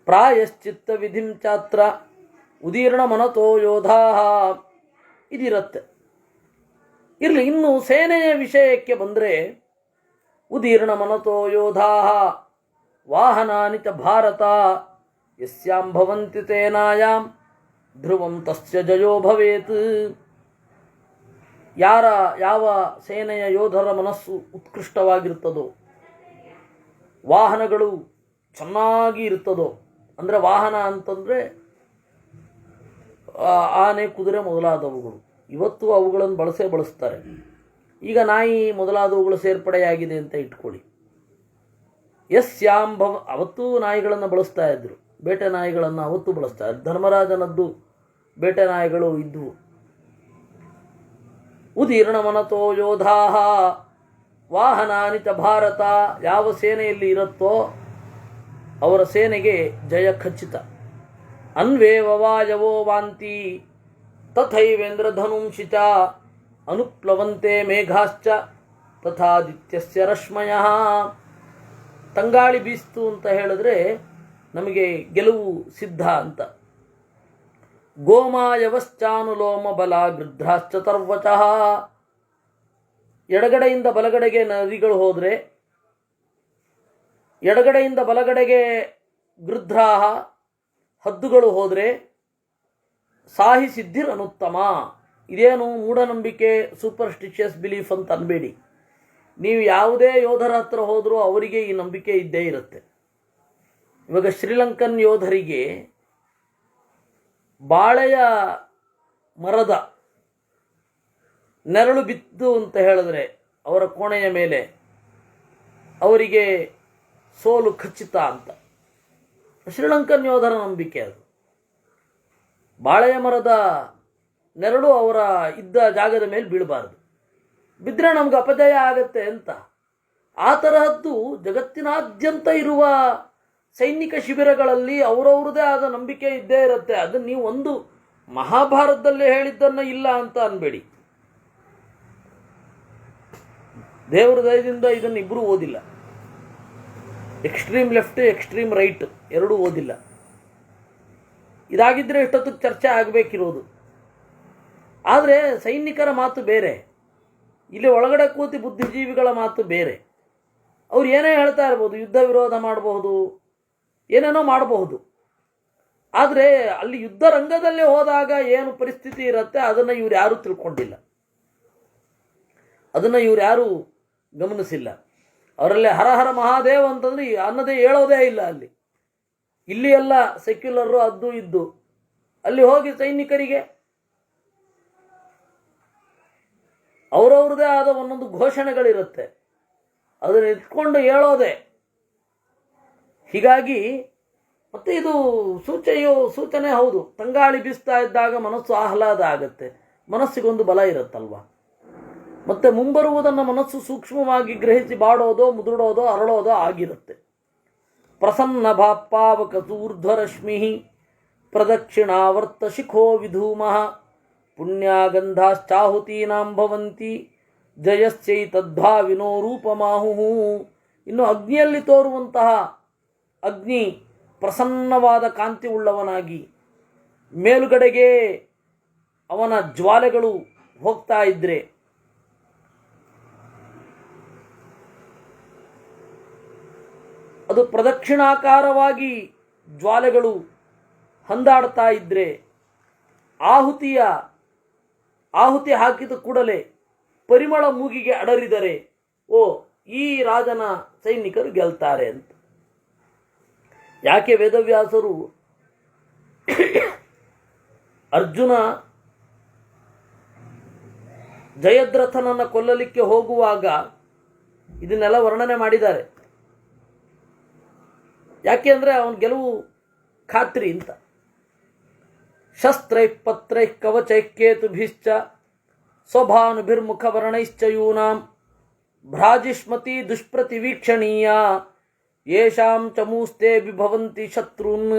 ಪ್ರಾಯಶ್ಚಿತ್ತ ವಿಧಿಂ ಚಾತ್ರ ಉದೀರ್ಣ ಮನತೋ ಯೋಧಾ ಇದಿರುತ್ತೆ. ಇರಲಿ. ಇನ್ನು ಸೇನೆಯ ವಿಷಯಕ್ಕೆ ಬಂದರೆ, ಉದೀರ್ಣ ಮನತೋ ಯೋಧಾ ವಾಹನಾನಿ ಚ ಭಾರತ ಯಸ್ಯಾಂ ಭವಂತಿ ತೇನಾಯಾಂ ಧ್ರುವಂ ತಸ್ಯ ಜಯೋ ಭವೇತ್. ಯಾವ ಸೇನೆಯ ಯೋಧರ ಮನಸ್ಸು ಉತ್ಕೃಷ್ಟವಾಗಿರುತ್ತದೋ, ವಾಹನಗಳು ಚೆನ್ನಾಗಿ ಇರ್ತದೋ, ಅಂದರೆ ವಾಹನ ಅಂತಂದರೆ ಆನೆ, ಕುದುರೆ ಮೊದಲಾದವುಗಳು. ಇವತ್ತು ಅವುಗಳನ್ನು ಬಳಸ್ತಾರೆ. ಈಗ ನಾಯಿ ಮೊದಲಾದವುಗಳು ಸೇರ್ಪಡೆಯಾಗಿದೆ ಅಂತ ಇಟ್ಕೊಳ್ಳಿ. ಅವತ್ತು ನಾಯಿಗಳನ್ನು ಬಳಸ್ತಾ ಇದ್ರು, ಬೇಟೆ ನಾಯಿಗಳನ್ನು ಅವತ್ತು ಬಳಸ್ತಾ ಇದ್ರು. ಧರ್ಮರಾಜನದ್ದು ಬೇಟೆ ನಾಯಿಗಳು ಇದ್ವು. ಉದೀರ್ಣ ಮನತೋ ಯೋಧಾ ವಾಹನಾನಿ ಚ ಭಾರತ. ಯಾವ ಸೇನೆಯಲ್ಲಿ ಇರುತ್ತೋ ಅವರ ಸೇನೆಗೆ ಜಯ ಖಚಿತ. ಅನ್ವೇವ ವಾಯವೋ ವಾಂತಿ ತಥೈವೇಂದ್ರ ಧನುಂಷಿ ಚ ಅನುಪ್ಲವಂತೆ ಮೇಘಾಶ್ಚ ತಥಾದಿತ್ಯಸ್ಯ ರಶ್ಮಯಃ. ತಂಗಾಳಿ ಬೀಸ್ತು ಅಂತ ಹೇಳಿದ್ರೆ ನಮಗೆ ಗೆಲುವು ಸಿದ್ಧ ಅಂತ. ಗೋಮಾಯವಶ್ಚಾನುಲೋಮ ಬಲ ಗೃಧ್ರಾಶ್ಚ ತರ್ವಚಃ. ಎಡಗಡೆಯಿಂದ ಬಲಗಡೆಗೆ ನದಿಗಳು ಹೋದರೆ, ಎಡಗಡೆಯಿಂದ ಬಲಗಡೆಗೆ ಗೃಧ್ರಾಹ ಹದ್ದುಗಳು ಹೋದರೆ ಸಾಹಿ ಸಿದ್ಧಿರ್ ಅನುತ್ತಮ. ಇದೇನು ಮೂಢನಂಬಿಕೆ, ಸೂಪರ್ಸ್ಟಿಷಿಯಸ್ ಬಿಲೀಫ್ ಅಂತ ಅನ್ಬೇಡಿ. ನೀವು ಯಾವುದೇ ಯೋಧರ ಹತ್ರ ಹೋದರೂ ಅವರಿಗೆ ಈ ನಂಬಿಕೆ ಇದ್ದೇ ಇರುತ್ತೆ. ಇವಾಗ ಶ್ರೀಲಂಕನ್ ಯೋಧರಿಗೆ ಬಾಳೆಯ ಮರದ ನೆರಳು ಬಿತ್ತು ಅಂತ ಹೇಳಿದ್ರೆ ಅವರ ಕೋಣೆಯ ಮೇಲೆ ಅವರಿಗೆ ಸೋಲು ಖಚಿತ ಅಂತ ಶ್ರೀಲಂಕನ್ ಯೋಧರ ನಂಬಿಕೆ. ಅದು ಬಾಳೆಯ ಮರದ ನೆರಳು ಅವರ ಇದ್ದ ಜಾಗದ ಮೇಲೆ ಬೀಳಬಾರ್ದು, ಬಿದ್ದರೆ ನಮ್ಗೆ ಅಪಜಯ ಆಗತ್ತೆ ಅಂತ. ಆ ತರಹದ್ದು ಜಗತ್ತಿನಾದ್ಯಂತ ಇರುವ ಸೈನಿಕ ಶಿಬಿರಗಳಲ್ಲಿ ಅವರವ್ರದೇ ಆದ ನಂಬಿಕೆ ಇದ್ದೇ ಇರುತ್ತೆ. ಅದನ್ನು ನೀವು ಒಂದು ಮಹಾಭಾರತದಲ್ಲೇ ಹೇಳಿದ್ದನ್ನು ಇಲ್ಲ ಅಂತ ಅನ್ಬೇಡಿ. ದೇವರ ದಯದಿಂದ ಇದನ್ನು ಇಬ್ಬರೂ ಓದಿಲ್ಲ. ಎಕ್ಸ್ಟ್ರೀಮ್ ಲೆಫ್ಟ್, ಎಕ್ಸ್ಟ್ರೀಮ್ ರೈಟ್ ಎರಡೂ ಓದಿಲ್ಲ. ಇದಾಗಿದ್ದರೆ ಇಷ್ಟೊತ್ತಿಗೆ ಚರ್ಚೆ ಆಗಬೇಕಿರೋದು. ಆದರೆ ಸೈನಿಕರ ಮಾತು ಬೇರೆ, ಇಲ್ಲಿ ಒಳಗಡೆ ಕೂತಿ ಬುದ್ಧಿಜೀವಿಗಳ ಮಾತು ಬೇರೆ. ಅವ್ರು ಏನೇ ಹೇಳ್ತಾ ಇರ್ಬೋದು, ಯುದ್ಧ ವಿರೋಧ ಮಾಡಬಹುದು, ಏನೇನೋ ಮಾಡಬಹುದು. ಆದರೆ ಅಲ್ಲಿ ಯುದ್ಧ ರಂಗದಲ್ಲೇ ಹೋದಾಗ ಏನು ಪರಿಸ್ಥಿತಿ ಇರುತ್ತೆ ಅದನ್ನು ಇವ್ರು ಯಾರೂ ತಿಳ್ಕೊಂಡಿಲ್ಲ, ಅದನ್ನು ಇವ್ರು ಯಾರೂ ಗಮನಿಸಿಲ್ಲ. ಅವರಲ್ಲಿ ಹರ ಹರ ಮಹಾದೇವ್ ಅಂತಂದ್ರೆ ಅನ್ನದೇ ಹೇಳೋದೇ ಇಲ್ಲ. ಇಲ್ಲಿ ಎಲ್ಲ ಸೆಕ್ಯುಲರು ಅದ್ದು ಇದ್ದು, ಅಲ್ಲಿ ಹೋಗಿ ಸೈನಿಕರಿಗೆ ಅವರವ್ರದೇ ಆದ ಒಂದೊಂದು ಘೋಷಣೆಗಳಿರುತ್ತೆ, ಅದನ್ನು ಇಟ್ಕೊಂಡು ಹೇಳೋದೆ. ಹೀಗಾಗಿ ಮತ್ತೆ ಇದು ಸೂಚನೆ ಹೌದು. ತಂಗಾಳಿ ಬೀಸ್ತಾ ಇದ್ದಾಗ ಮನಸ್ಸು ಆಹ್ಲಾದ ಆಗುತ್ತೆ, ಮನಸ್ಸಿಗೊಂದು ಬಲ ಇರುತ್ತಲ್ವ. ಮತ್ತೆ ಮುಂಬರುವುದನ್ನು ಮನಸ್ಸು ಸೂಕ್ಷ್ಮವಾಗಿ ಗ್ರಹಿಸಿ ಬಾಡೋದೋ, ಮುದುಡೋದೋ, ಅರಳೋದೋ ಆಗಿರುತ್ತೆ. ಪ್ರಸನ್ನ ಭಾಪಾವಕ ಊರ್ಧ್ವರಶ್ಮಿ ಪ್ರದಕ್ಷಿಣಾವರ್ತ ಶಿಖೋ ವಿಧೂಮಃ ಪುಣ್ಯಾಗಂಧಾಶ್ಚಾಹುತೀನಾಂ ಭವಂತಿ ಜಯಶ್ಚೈತದ್ಭಾವಿನೋ ರೂಪಮಾಹುಹು. ಇನ್ನು ಅಗ್ನಿಯಲ್ಲಿ ತೋರುವಂತಹ ಅಗ್ನಿ ಪ್ರಸನ್ನವಾದ ಕಾಂತಿ ಉಳ್ಳವನಾಗಿ ಮೇಲುಗಡೆಗೆ ಅವನ ಜ್ವಾಲೆಗಳು ಹೋಗ್ತಾ ಇದ್ರೆ, ಅದು ಪ್ರದಕ್ಷಿಣಾಕಾರವಾಗಿ ಜ್ವಾಲೆಗಳು ಹಂದಾಡ್ತಾ ಇದ್ರೆ, ಆಹುತಿ ಹಾಕಿದ ಕೂಡಲೇ ಪರಿಮಳ ಮೂಗಿಗೆ ಅಡರಿದರೆ ಓ ಈ ರಾಜನ ಸೈನಿಕರು ಗೆಲ್ತಾರೆ ಅಂತ. ಯಾಕೆ ವೇದವ್ಯಾಸರು ಅರ್ಜುನ ಜಯದ್ರಥನನ್ನು ಕೊಲ್ಲಲಿಕ್ಕೆ ಹೋಗುವಾಗ ಇದನ್ನೆಲ್ಲ ವರ್ಣನೆ ಮಾಡಿದ್ದಾರೆ. ಯಾಕೆ ಅಂದರೆ ಅವನ ಗೆಲುವು ಖಾತ್ರಿ ಅಂತ. ಶಸ್ತ್ರೈ ಪತ್ರೈ ಕವಚೈ ಕೇತುಭಿಶ್ಚ ಸ್ವಭಾನುಭಿರ್ಮುಖವರ್ಣೈಶ್ಚ ಯೂನಾಂ ಭ್ರಾಜಿಷ್ಮತಿ ದುಷ್ಪ್ರತಿವೀಕ್ಷಣೀಯ ಯೇಷಾಂ ಚಮೂಸ್ತೆ ವಿಭವಂತಿ ಶತ್ರುನ್.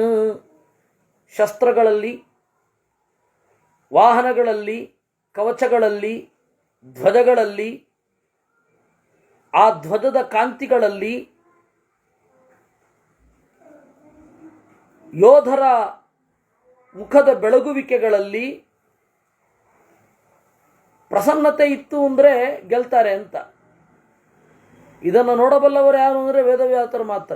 ಶಸ್ತ್ರಗಳಲ್ಲಿ, ವಾಹನಗಳಲ್ಲಿ, ಕವಚಗಳಲ್ಲಿ, ಧ್ವಜಗಳಲ್ಲಿ, ಆ ಧ್ವಜದ ಕಾಂತಿಗಳಲ್ಲಿ, ಯೋಧರ ಮುಖದ ಬೆಳಗುವಿಕೆಗಳಲ್ಲಿ ಪ್ರಸನ್ನತೆ ಇತ್ತು ಅಂದರೆ ಗೆಲ್ತಾರೆ ಅಂತ. ಇದನ್ನು ನೋಡಬಲ್ಲವರು ಯಾರು ಅಂದರೆ ವೇದವ್ಯಾಸರು ಮಾತ್ರ.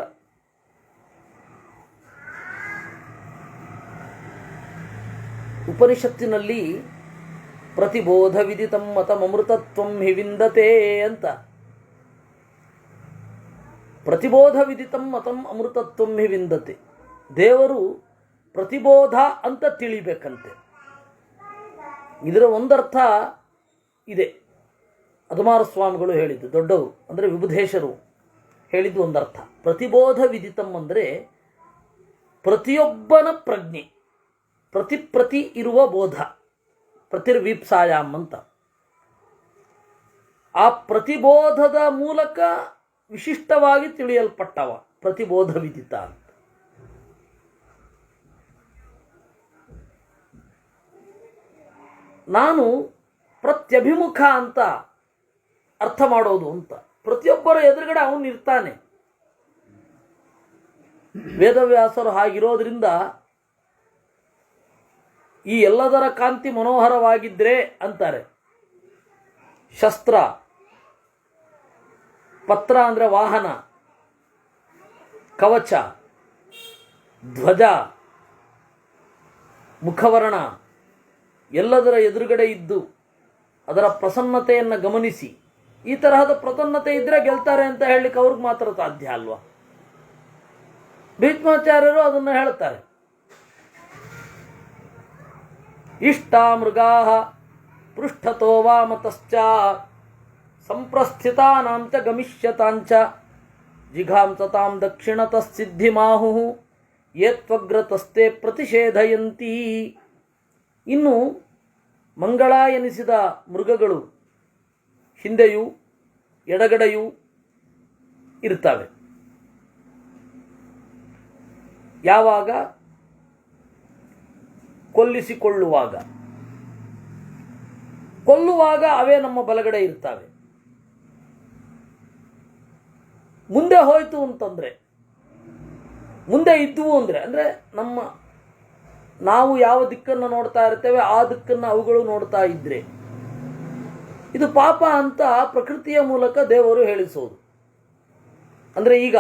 ಉಪನಿಷತ್ತಿನಲ್ಲಿ ಪ್ರತಿಬೋಧ ವಿದಿತಂ ಮತಮೃತತ್ವಂ ಹಿ ವಿಂದತೆ ಅಂತ, ಪ್ರತಿಬೋಧ ವಿದಿತಂ ಮತಂ ಅಮೃತತ್ವಂ ಹಿ ವಿಂದತೆ. ದೇವರು ಪ್ರತಿಬೋಧ ಅಂತ ತಿಳಿಬೇಕಂತೆ. ಇದರ ಒಂದರ್ಥ ಇದೆ, ಅಧಮಾರ ಸ್ವಾಮಿಗಳು ಹೇಳಿದ್ದು, ದೊಡ್ಡವರು ಅಂದರೆ ವಿಬುಧೇಶರು ಹೇಳಿದ್ದು ಒಂದರ್ಥ. ಪ್ರತಿಬೋಧ ವಿದಿತಂ ಅಂದರೆ ಪ್ರತಿಯೊಬ್ಬನ ಪ್ರಜ್ಞೆ, ಪ್ರತಿ ಇರುವ ಬೋಧ, ಪ್ರತಿರ್ವೀಪ್ಸಾಯಾಮ್ ಅಂತ. ಆ ಪ್ರತಿಬೋಧದ ಮೂಲಕ ವಿಶಿಷ್ಟವಾಗಿ ತಿಳಿಯಲ್ಪಟ್ಟವ ಪ್ರತಿಬೋಧ ವಿದಿತ ಅಂತ. ನಾನು ಪ್ರತ್ಯಭಿಮುಖ ಅಂತ ಅರ್ಥ ಮಾಡೋದು ಅಂತ. ಪ್ರತಿಯೊಬ್ಬರ ಎದುರುಗಡೆ ಅವನು ಇರ್ತಾನೆ. ವೇದವ್ಯಾಸರು ಹಾಗಿರೋದ್ರಿಂದ ಈ ಎಲ್ಲದರ ಕಾಂತಿ ಮನೋಹರವಾಗಿದ್ದರೆ ಅಂತಾರೆ. ಶಸ್ತ್ರ, ಪತ್ರ ಅಂದರೆ ವಾಹನ, ಕವಚ, ಧ್ವಜ, ಮುಖವರ್ಣ ಎಲ್ಲದರ ಎದುರುಗಡೆ ಇದ್ದು ಅದರ ಪ್ರಸನ್ನತೆಯನ್ನು ಗಮನಿಸಿ, ಈ ತರಹದ ಪ್ರಸನ್ನತೆ ಇದ್ದರೆ ಗೆಲ್ತಾರೆ ಅಂತ ಹೇಳಲಿಕ್ಕೆ ಅವ್ರಿಗೆ ಮಾತ್ರ ಸಾಧ್ಯ ಅಲ್ವಾ. ಭೀಷ್ಮಾಚಾರ್ಯರು ಅದನ್ನು ಹೇಳ್ತಾರೆ. ಇಷ್ಟ ಮೃಗಾ ಪೃಷ್ಠತೋ ವಾಮತಶ್ಚ ಸಂಪ್ರಸ್ಥಿತಾನಾಂಚ ಗಮಿಷ್ಯತಾಂಚ ಜಿಘಾಂಸತಾಂ ದಕ್ಷಿಣತಃ ಸಿದ್ಧಿಮಾಹು ಯೇತ್ವಗ್ರತಸ್ತೆ ಪ್ರತಿಷೇಧಯಂತಿ. ಇನ್ನು ಮಂಗಳ ಎನಿಸಿದ ಮೃಗಗಳು ಹಿಂದೆಯೂ ಎಡಗಡೆಯೂ ಇರ್ತವೆ. ಯಾವಾಗ? ಕೊಲ್ಲುವಾಗ ಅವೇ ನಮ್ಮ ಬಲಗಡೆ ಇರ್ತವೆ. ಮುಂದೆ ಹೋಯ್ತು ಅಂತಂದ್ರೆ, ಮುಂದೆ ಇದ್ವು ಅಂದರೆ ನಾವು ಯಾವ ದಿಕ್ಕನ್ನು ನೋಡ್ತಾ ಇರ್ತೇವೆ ಆ ದಿಕ್ಕನ್ನು ಅವುಗಳು ನೋಡ್ತಾ ಇದ್ರೆ ಇದು ಪಾಪ ಅಂತ ಪ್ರಕೃತಿಯ ಮೂಲಕ ದೇವರು ಹೇಳಿಸೋದು. ಅಂದರೆ ಈಗ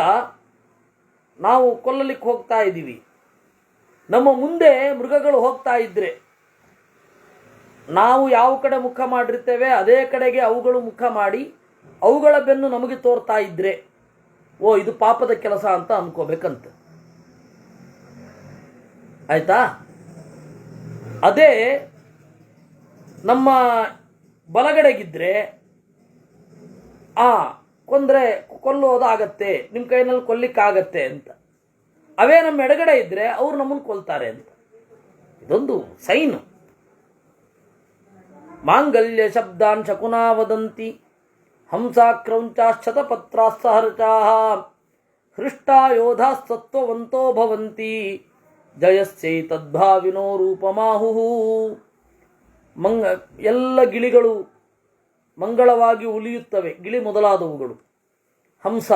ನಾವು ಕೊಲ್ಲಲಿಕ್ಕೆ ಹೋಗ್ತಾ ಇದ್ದೀವಿ, ನಮ್ಮ ಮುಂದೆ ಮೃಗಗಳು ಹೋಗ್ತಾ ಇದ್ರೆ ನಾವು ಯಾವ ಕಡೆ ಮುಖ ಮಾಡಿರ್ತೇವೆ ಅದೇ ಕಡೆಗೆ ಅವುಗಳು ಮುಖ ಮಾಡಿ ಅವುಗಳ ಬೆನ್ನು ನಮಗೆ ತೋರ್ತಾ ಇದ್ರೆ ಓ ಇದು ಪಾಪದ ಕೆಲಸ ಅಂತ ಅನ್ಕೋಬೇಕಂತ. ಆಯ್ತಾ? ಅದೇ ನಮ್ಮ ಬಲಗಡೆಗಿದ್ರೆ ಕೊಲ್ಲೋದಾಗತ್ತೆ, ನಿಮ್ಮ ಕೈನಲ್ಲಿ ಕೊಲ್ಲಿಕ್ಕಾಗತ್ತೆ ಅಂತ. ಅವೇ ನಮ್ಮ ಎಡಗಡೆ ಇದ್ರೆ ಅವ್ರು ನಮ್ಮನ್ನು ಕೊಲ್ತಾರೆ ಅಂತ. ಇದೊಂದು ಸೈನು. ಮಾಂಗಲ್ಯ ಶಬ್ದಾನ್ ಶಕುನಾ ವದಂತಿ ಹಂಸಾ ಕ್ರೌಂಚಾಶ್ಚತ ಪತ್ರಾಸ್ಸಹರ್ಚಾಃ ಹೃಷ್ಟಾ ಯೋಧಾ ಸತ್ವವಂತೋ ಭವಂತಿ ಜಯಸ್ಯೈ ತದ್ಭಾವಿನೋ ರೂಪಮಾಹುಹು. ಎಲ್ಲ ಗಿಳಿಗಳು ಮಂಗಳವಾಗಿ ಉಲಿಯುತ್ತವೆ, ಗಿಳಿ ಮೊದಲಾದವುಗಳು. ಹಂಸ,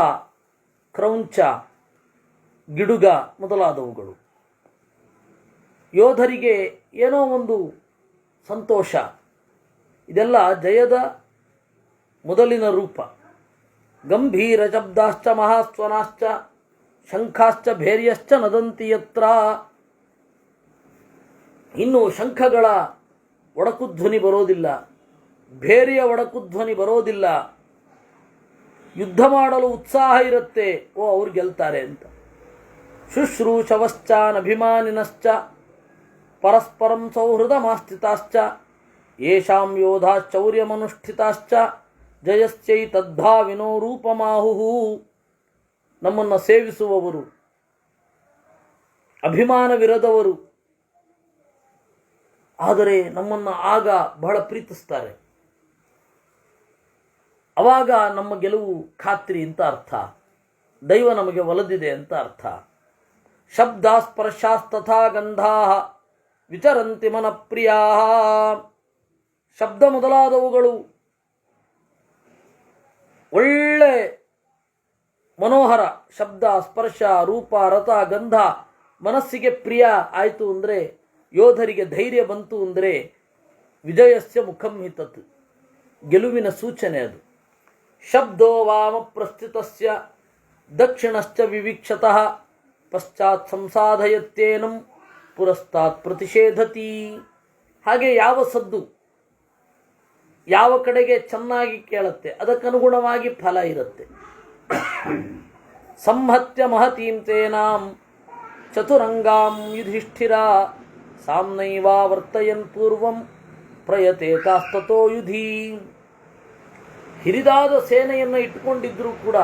ಕ್ರೌಂಚ, ಗಿಡುಗ ಮೊದಲಾದವುಗಳು. ಯೋಧರಿಗೆ ಏನೋ ಒಂದು ಸಂತೋಷ. ಇದೆಲ್ಲ ಜಯದ ಮೊದಲಿನ ರೂಪ. ಗಂಭೀರ ಶಬ್ದಾಶ್ಚ ಮಹಾಸ್ವನಾಶ್ಚ ಶಂಖಾಶ್ಚ ಭೇರ್ಯಶ್ಚ ನದಂತಿ ಯತ್ರ. ಇನ್ನು ಶಂಖಗಳ ಒಡಕುಧ್ವನಿ ಬರೋದಿಲ್ಲ, ಭೇರಿಯ ಒಡಕುಧ್ವನಿ ಬರೋದಿಲ್ಲ. ಯುದ್ಧ ಮಾಡಲು ಉತ್ಸಾಹ ಇರುತ್ತೆ, ಓ ಅವ್ರು ಗೆಲ್ತಾರೆ ಅಂತ. ಶುಶ್ರೂಷವಶ್ಚಾನಭಿಮಾನಿನಶ್ಚ ಪರಸ್ಪರಂ ಸೌಹೃದಮಾಸ್ಥಿತಾಶ್ಚ ಯೇಷಾಂ ಯೋಧಾಶ್ಚೌರ್ಯಮನುಷ್ಠಿತಾಶ್ಚ ಜಯಶ್ಚೈ ತದ್ಭಾವಿನೋ ರೂಪಮಾಹುಹು. ನಮ್ಮನ್ನು ಸೇವಿಸುವವರು, ಅಭಿಮಾನವಿರದವರು, ಆದರೆ ನಮ್ಮನ್ನು ಆಗ ಬಹಳ ಪ್ರೀತಿಸ್ತಾರೆ. ಅವಾಗ ನಮ್ಮ ಗೆಲುವು ಖಾತ್ರಿ ಅಂತ ಅರ್ಥ. ದೈವ ನಮಗೆ ಒಲಿದಿದೆ ಅಂತ ಅರ್ಥ. ಶಬ್ದಾಸ್ಪರ್ಶಾಸ್ತಥಾ ಗಂಧಾ ವಿಚರಂತಿ ಮನಪ್ರಿಯಾ. ಶಬ್ದ ಮೊದಲಾದವುಗಳು ಒಳ್ಳೆ ಮನೋಹರ. ಶಬ್ದ, ಸ್ಪರ್ಶ, ರೂಪ, ರಥ, ಗಂಧ ಮನಸ್ಸಿಗೆ ಪ್ರಿಯ ಆಯಿತು ಅಂದರೆ, ಯೋಧರಿಗೆ ಧೈರ್ಯ ಬಂತು ಅಂದರೆ ವಿಜಯಸ್ಯ ಮುಖಂ ಹಿತತ್, ಗೆಲುವಿನ ಸೂಚನೆ ಅದು. ಶಬ್ದೋ ವಾಮ ಪ್ರಸ್ಥಿತಸ್ಯ ದಕ್ಷಿಣಶ್ಚ ವಿವೀಕ್ಷತಃ ಪಶ್ಚಾತ್ ಸಂಸಾಧಯತ್ತೇನಂ ಪುರಸ್ತಾತ್ ಪ್ರತಿಷೇಧತಿ. ಹಾಗೆ ಯಾವ ಸದ್ದು ಯಾವ ಕಡೆಗೆ ಚೆನ್ನಾಗಿ ಕೇಳುತ್ತೆ ಅದಕ್ಕನುಗುಣವಾಗಿ ಫಲ ಇರುತ್ತೆ. ಸಂಹತ್ಯ ಮಹತೀಂ ತೇನಾಂ ಚತುರಂಗಾಂ ಯುಧಿಷ್ಠಿರ ಸಾಮ್ನೈವಾ ವರ್ತಯನ್ ಪೂರ್ವಂ ಪ್ರಯತೇತಾಸ್ತತೋ ಯುಧಿ. ಹಿರಿದಾದ ಸೇನೆಯನ್ನು ಇಟ್ಟುಕೊಂಡಿದ್ರೂ ಕೂಡ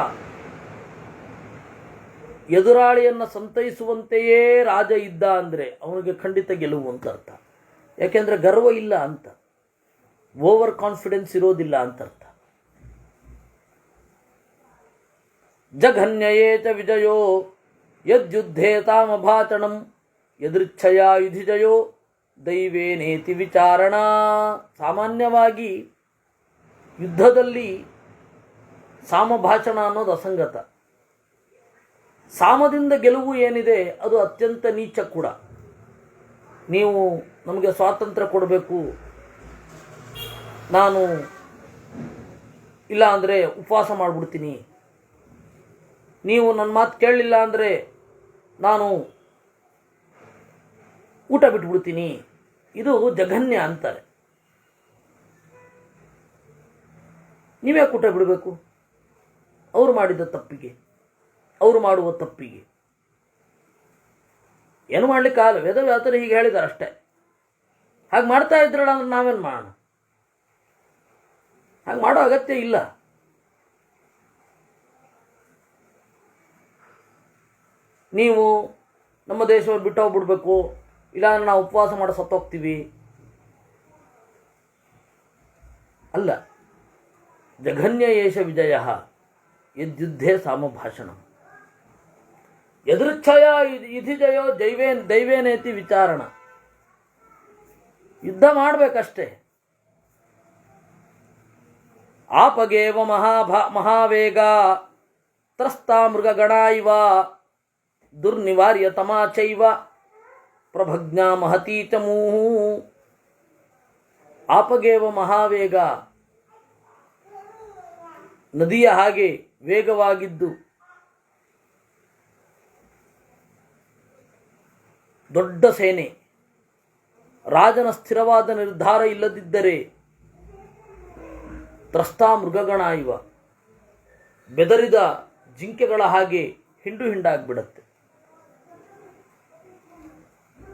ಎದುರಾಳಿಯನ್ನು ಸಂತೈಸುವಂತೆಯೇ ರಾಜ ಇದ್ದ ಅಂದರೆ ಅವನಿಗೆ ಖಂಡಿತ ಗೆಲುವು ಅಂತ ಅರ್ಥ. ಯಾಕೆಂದರೆ ಗರ್ವ ಇಲ್ಲ ಅಂತ, ಓವರ್ ಕಾನ್ಫಿಡೆನ್ಸ್ ಇರೋದಿಲ್ಲ ಅಂತ ಅರ್ಥ. ಜಘನ್ಯಯೇತ ವಿಜಯೋ ಯದ್ಯುದ್ಧೇ ತಾಮಭಾಚಣಂ ಯದೃಚ್ಛಯ ಯುಧಿಜಯೋ ದೈವೇನೇತಿ ವಿಚಾರಣಾ. ಸಾಮಾನ್ಯವಾಗಿ ಯುದ್ಧದಲ್ಲಿ ಸಾಮಭಾಷಣ ಅನ್ನೋದು ಅಸಂಗತ. ಸಾಮದಿಂದ ಗೆಲುವು ಏನಿದೆ ಅದು ಅತ್ಯಂತ ನೀಚ ಕೂಡ. ನೀವು ನಮಗೆ ಸ್ವಾತಂತ್ರ್ಯ ಕೊಡಬೇಕು, ನಾನು ಇಲ್ಲ ಅಂದರೆ ಉಪವಾಸ ಮಾಡಿಬಿಡ್ತೀನಿ, ನೀವು ನನ್ನ ಮಾತು ಕೇಳಲಿಲ್ಲ ಅಂದರೆ ನಾನು ಊಟ ಬಿಟ್ಬಿಡ್ತೀನಿ, ಇದು ಜಘನ್ಯ ಅಂತಾರೆ. ನೀವ್ಯಾಕೆ ಊಟ ಬಿಡಬೇಕು? ಅವರು ಮಾಡಿದ ತಪ್ಪಿಗೆ, ಅವರು ಮಾಡುವ ತಪ್ಪಿಗೆ ಏನು ಮಾಡಲಿಕ್ಕಾಗಲ್ಲ. ವೇದವ್ಯಾಸರು ಹೀಗೆ ಹೇಳಿದ್ದಾರೆ ಅಷ್ಟೇ. ಹಾಗೆ ಮಾಡ್ತಾ ಇದ್ರಲ್ಲ ಅಂದ್ರೆ ನಾವೇನು ಮಾಡೋಣ? ಹಾಗೆ ಮಾಡೋ ಅಗತ್ಯ ಇಲ್ಲ. ನೀವು ನಮ್ಮ ದೇಶವನ್ನು ಬಿಟ್ಟು ಹೋಗ್ಬಿಡ್ಬೇಕು, ಇಲ್ಲಾಂದ್ರೆ ನಾವು ಉಪವಾಸ ಮಾಡೋ ಸತ್ತೋಗ್ತೀವಿ ಅಲ್ಲ. ಜಘನ್ಯ ಏಷ ವಿಜಯ ಯದ್ಯುದ್ಧೇ ಸಾಮಭಾಷಣ ಯದೃಚ್ಛಯ ಯುಧಿಜಯೋ ದೈವೇನೇತಿ ವಿಚಾರಣ. ಯುದ್ಧ ಮಾಡಬೇಕಷ್ಟೇ. ಆಪಗೇವ ಮಹಾವೇಗ ತ್ರಸ್ತಾ ಮೃಗಗಣ ಇವ ದುರ್ನಿವಾರ್ಯ ತಮಾಚೈವ ಪ್ರಭಜ್ಞಾ ಮಹತೀ ಚ ಮೂಹು. ಆಪಗೇವ ಮಹಾವೇಗ, ನದಿಯ ಹಾಗೆ ವೇಗವಾಗಿದ್ದು ದೊಡ್ಡ ಸೇನೆ, ರಾಜನ ಸ್ಥಿರವಾದ ನಿರ್ಧಾರ ಇಲ್ಲದಿದ್ದರೆ ತ್ರಸ್ತಾ ಮೃಗಗಣ ಇವ, ಬೆದರಿದ ಜಿಂಕೆಗಳ ಹಾಗೆ ಹಿಂಡು ಹಿಂಡಾಗ್ಬಿಡತ್ತೆ.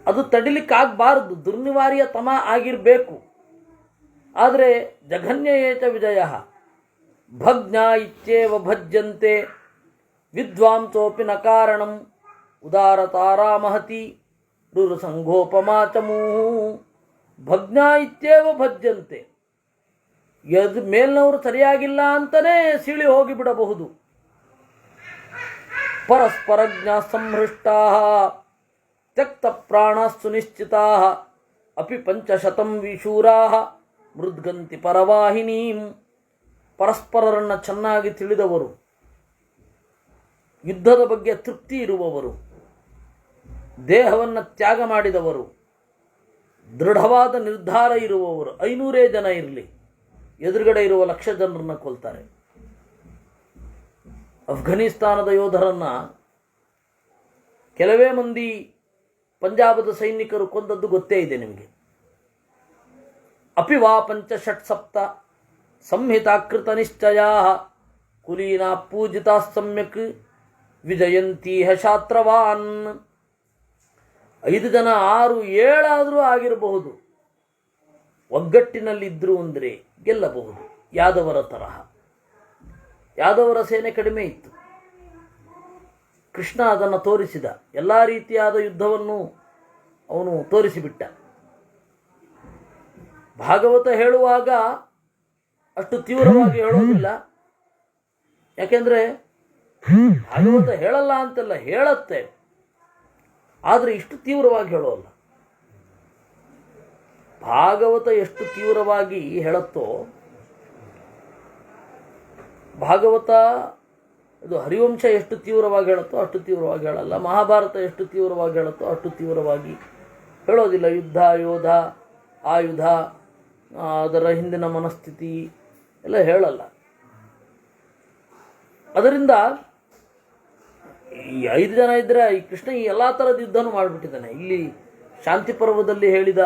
ಅದು ತಡಿಲಿಕ್ಕಾಗಬಾರದು, ದುರ್ನಿವಾರ್ಯ ತಮ ಆಗಿರಬೇಕು. ಆದರೆ ಜಘನ್ಯ ಏತ ವಿಜಯ ಭಗ್ನ ಇತ್ಯೇವ ಭಜ್ಯಂತೆ ವಿದ್ವಾಂಸೋಪಿ ನ ಕಾರಣಂ ಉದಾರತಾರಾ ಮಹತಿ ರುರುಸಂಘೋಪಮಾ ಚ ಮೂಹು. ಭಗ್ನ ಇತ್ಯೇವ ಭಜ್ಯಂತೆ, ಮೇಲ್ನವರು ಸರಿಯಾಗಿಲ್ಲ ಅಂತಲೇ ಸಿಳಿ ಹೋಗಿಬಿಡಬಹುದು. ಪರಸ್ಪರಜ್ಞ ಸಂಹೃಷ್ಟಾ ತ್ಯಕ್ತ ಪ್ರಾಣ ಸುನಿಶ್ಚಿತಾ ಅಪಿ ಪಂಚಶತಂ ವಿಶೂರಾ ಮೃದ್ಗಂತಿ ಪರವಾಹಿನೀಂ. ಪರಸ್ಪರರನ್ನು ಚೆನ್ನಾಗಿ ತಿಳಿದವರು, ಯುದ್ಧದ ಬಗ್ಗೆ ತೃಪ್ತಿ ಇರುವವರು, ದೇಹವನ್ನು ತ್ಯಾಗ ಮಾಡಿದವರು, ದೃಢವಾದ ನಿರ್ಧಾರ ಇರುವವರು 500 ಜನ ಇರಲಿ, ಎದುರುಗಡೆ ಇರುವ 1,00,000 ಜನರನ್ನು ಕೊಲ್ತಾರೆ. ಅಫ್ಘಾನಿಸ್ತಾನದ ಯೋಧರನ್ನು ಕೆಲವೇ ಮಂದಿ ಪಂಜಾಬದ ಸೈನಿಕರು ಕೊಂದದ್ದು ಗೊತ್ತೇ ಇದೆ ನಿಮಗೆ. ಅಪಿವಾ ಪಂಚಷಟ್ಸಪ್ತ ಸಂಹಿತಾಕೃತ ನಿಶ್ಚಯಾ ಕುಲೀನಾ ಪೂಜಿತಾ ಸಮ್ಯಕ್ ವಿಜಯಂತೀಹ ಶಾತ್ರವಾನ್. 5 ಜನ 6, 7 ಆದರೂ ಆಗಿರಬಹುದು, ಒಗ್ಗಟ್ಟಿನಲ್ಲಿದ್ದರು ಅಂದರೆ ಗೆಲ್ಲಬಹುದು. ಯಾದವರ ತರಹ. ಯಾದವರ ಸೇನೆ ಕಡಿಮೆ ಇತ್ತು, ಕೃಷ್ಣ ಅದನ್ನು ತೋರಿಸಿದ. ಎಲ್ಲ ರೀತಿಯಾದ ಯುದ್ಧವನ್ನು ಅವನು ತೋರಿಸಿಬಿಟ್ಟ. ಭಾಗವತ ಹೇಳುವಾಗ ಅಷ್ಟು ತೀವ್ರವಾಗಿ ಹೇಳೋದಿಲ್ಲ, ಯಾಕೆಂದರೆ ಭಾಗವತ ಹೇಳಲ್ಲ ಅಂತೆಲ್ಲ, ಹೇಳತ್ತೆ, ಆದರೆ ಇಷ್ಟು ತೀವ್ರವಾಗಿ ಹೇಳೋಲ್ಲ. ಭಾಗವತ ಎಷ್ಟು ತೀವ್ರವಾಗಿ ಹೇಳುತ್ತೋ, ಭಾಗವತ ಇದು ಹರಿವಂಶ ಎಷ್ಟು ತೀವ್ರವಾಗಿ ಹೇಳುತ್ತೋ ಅಷ್ಟು ತೀವ್ರವಾಗಿ ಹೇಳಲ್ಲ. ಮಹಾಭಾರತ ಎಷ್ಟು ತೀವ್ರವಾಗಿ ಹೇಳುತ್ತೋ ಅಷ್ಟು ತೀವ್ರವಾಗಿ ಹೇಳೋದಿಲ್ಲ. ಯುದ್ಧ, ಯೋಧ, ಆಯುಧ, ಅದರ ಹಿಂದಿನ ಮನಸ್ಥಿತಿ ಎಲ್ಲ ಹೇಳಲ್ಲ. ಅದರಿಂದ ಈ 5 ಜನ ಇದ್ದರೆ ಈ ಕೃಷ್ಣ ಈ ಎಲ್ಲ ಥರದ ಯುದ್ಧನೂ ಮಾಡಿಬಿಟ್ಟಿದ್ದಾನೆ. ಇಲ್ಲಿ ಶಾಂತಿ ಪರ್ವದಲ್ಲಿ ಹೇಳಿದ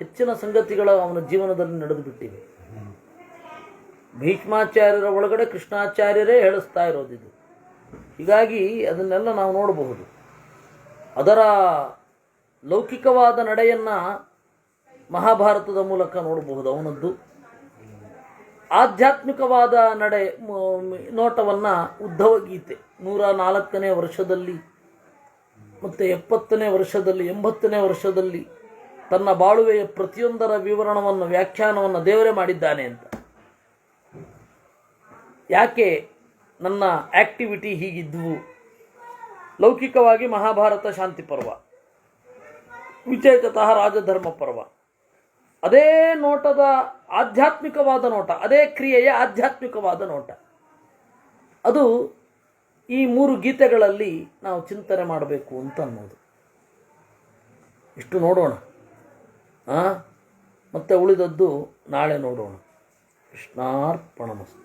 ಹೆಚ್ಚಿನ ಸಂಗತಿಗಳು ಅವನ ಜೀವನದಲ್ಲಿ ನಡೆದು ಬಿಟ್ಟಿವೆ. ಭೀಷ್ಮಾಚಾರ್ಯರ ಒಳಗಡೆ ಕೃಷ್ಣಾಚಾರ್ಯರೇ ಹೇಳಿಸ್ತಾ ಇರೋದಿದು. ಹೀಗಾಗಿ ಅದನ್ನೆಲ್ಲ ನಾವು ನೋಡಬಹುದು. ಅದರ ಲೌಕಿಕವಾದ ನಡೆಯನ್ನು ಮಹಾಭಾರತದ ಮೂಲಕ ನೋಡಬಹುದು ಅವನದ್ದು. ಆಧ್ಯಾತ್ಮಿಕವಾದ ನಡೆ ನೋಟವನ್ನು ಉದ್ಧವ ಗೀತೆ 104ನೇ ವರ್ಷದಲ್ಲಿ ಮತ್ತು 70ನೇ ವರ್ಷದಲ್ಲಿ 80ನೇ ವರ್ಷದಲ್ಲಿ ತನ್ನ ಬಾಳುವೆಯ ಪ್ರತಿಯೊಂದರ ವಿವರಣವನ್ನು ವ್ಯಾಖ್ಯಾನವನ್ನು ದೇವರೇ ಮಾಡಿದ್ದಾನೆ ಅಂತ. ಯಾಕೆ ನನ್ನ ಆಕ್ಟಿವಿಟಿ ಹೀಗಿದ್ವು? ಲೌಕಿಕವಾಗಿ ಮಹಾಭಾರತ ಶಾಂತಿ ಪರ್ವ, ವಿಚೇತತಃ ರಾಜಧರ್ಮ ಪರ್ವ. ಅದೇ ನೋಟದ ಆಧ್ಯಾತ್ಮಿಕವಾದ ನೋಟ, ಅದೇ ಕ್ರಿಯೆಯ ಆಧ್ಯಾತ್ಮಿಕವಾದ ನೋಟ, ಅದು ಈ 3 ಗೀತೆಗಳಲ್ಲಿ ನಾವು ಚಿಂತನೆ ಮಾಡಬೇಕು ಅಂತ ಅನ್ನೋದು. ಇಷ್ಟು ನೋಡೋಣ. ಮತ್ತೆ ಉಳಿದದ್ದು ನಾಳೆ ನೋಡೋಣ. ಕೃಷ್ಣಾರ್ಪಣಮಸ್ತು.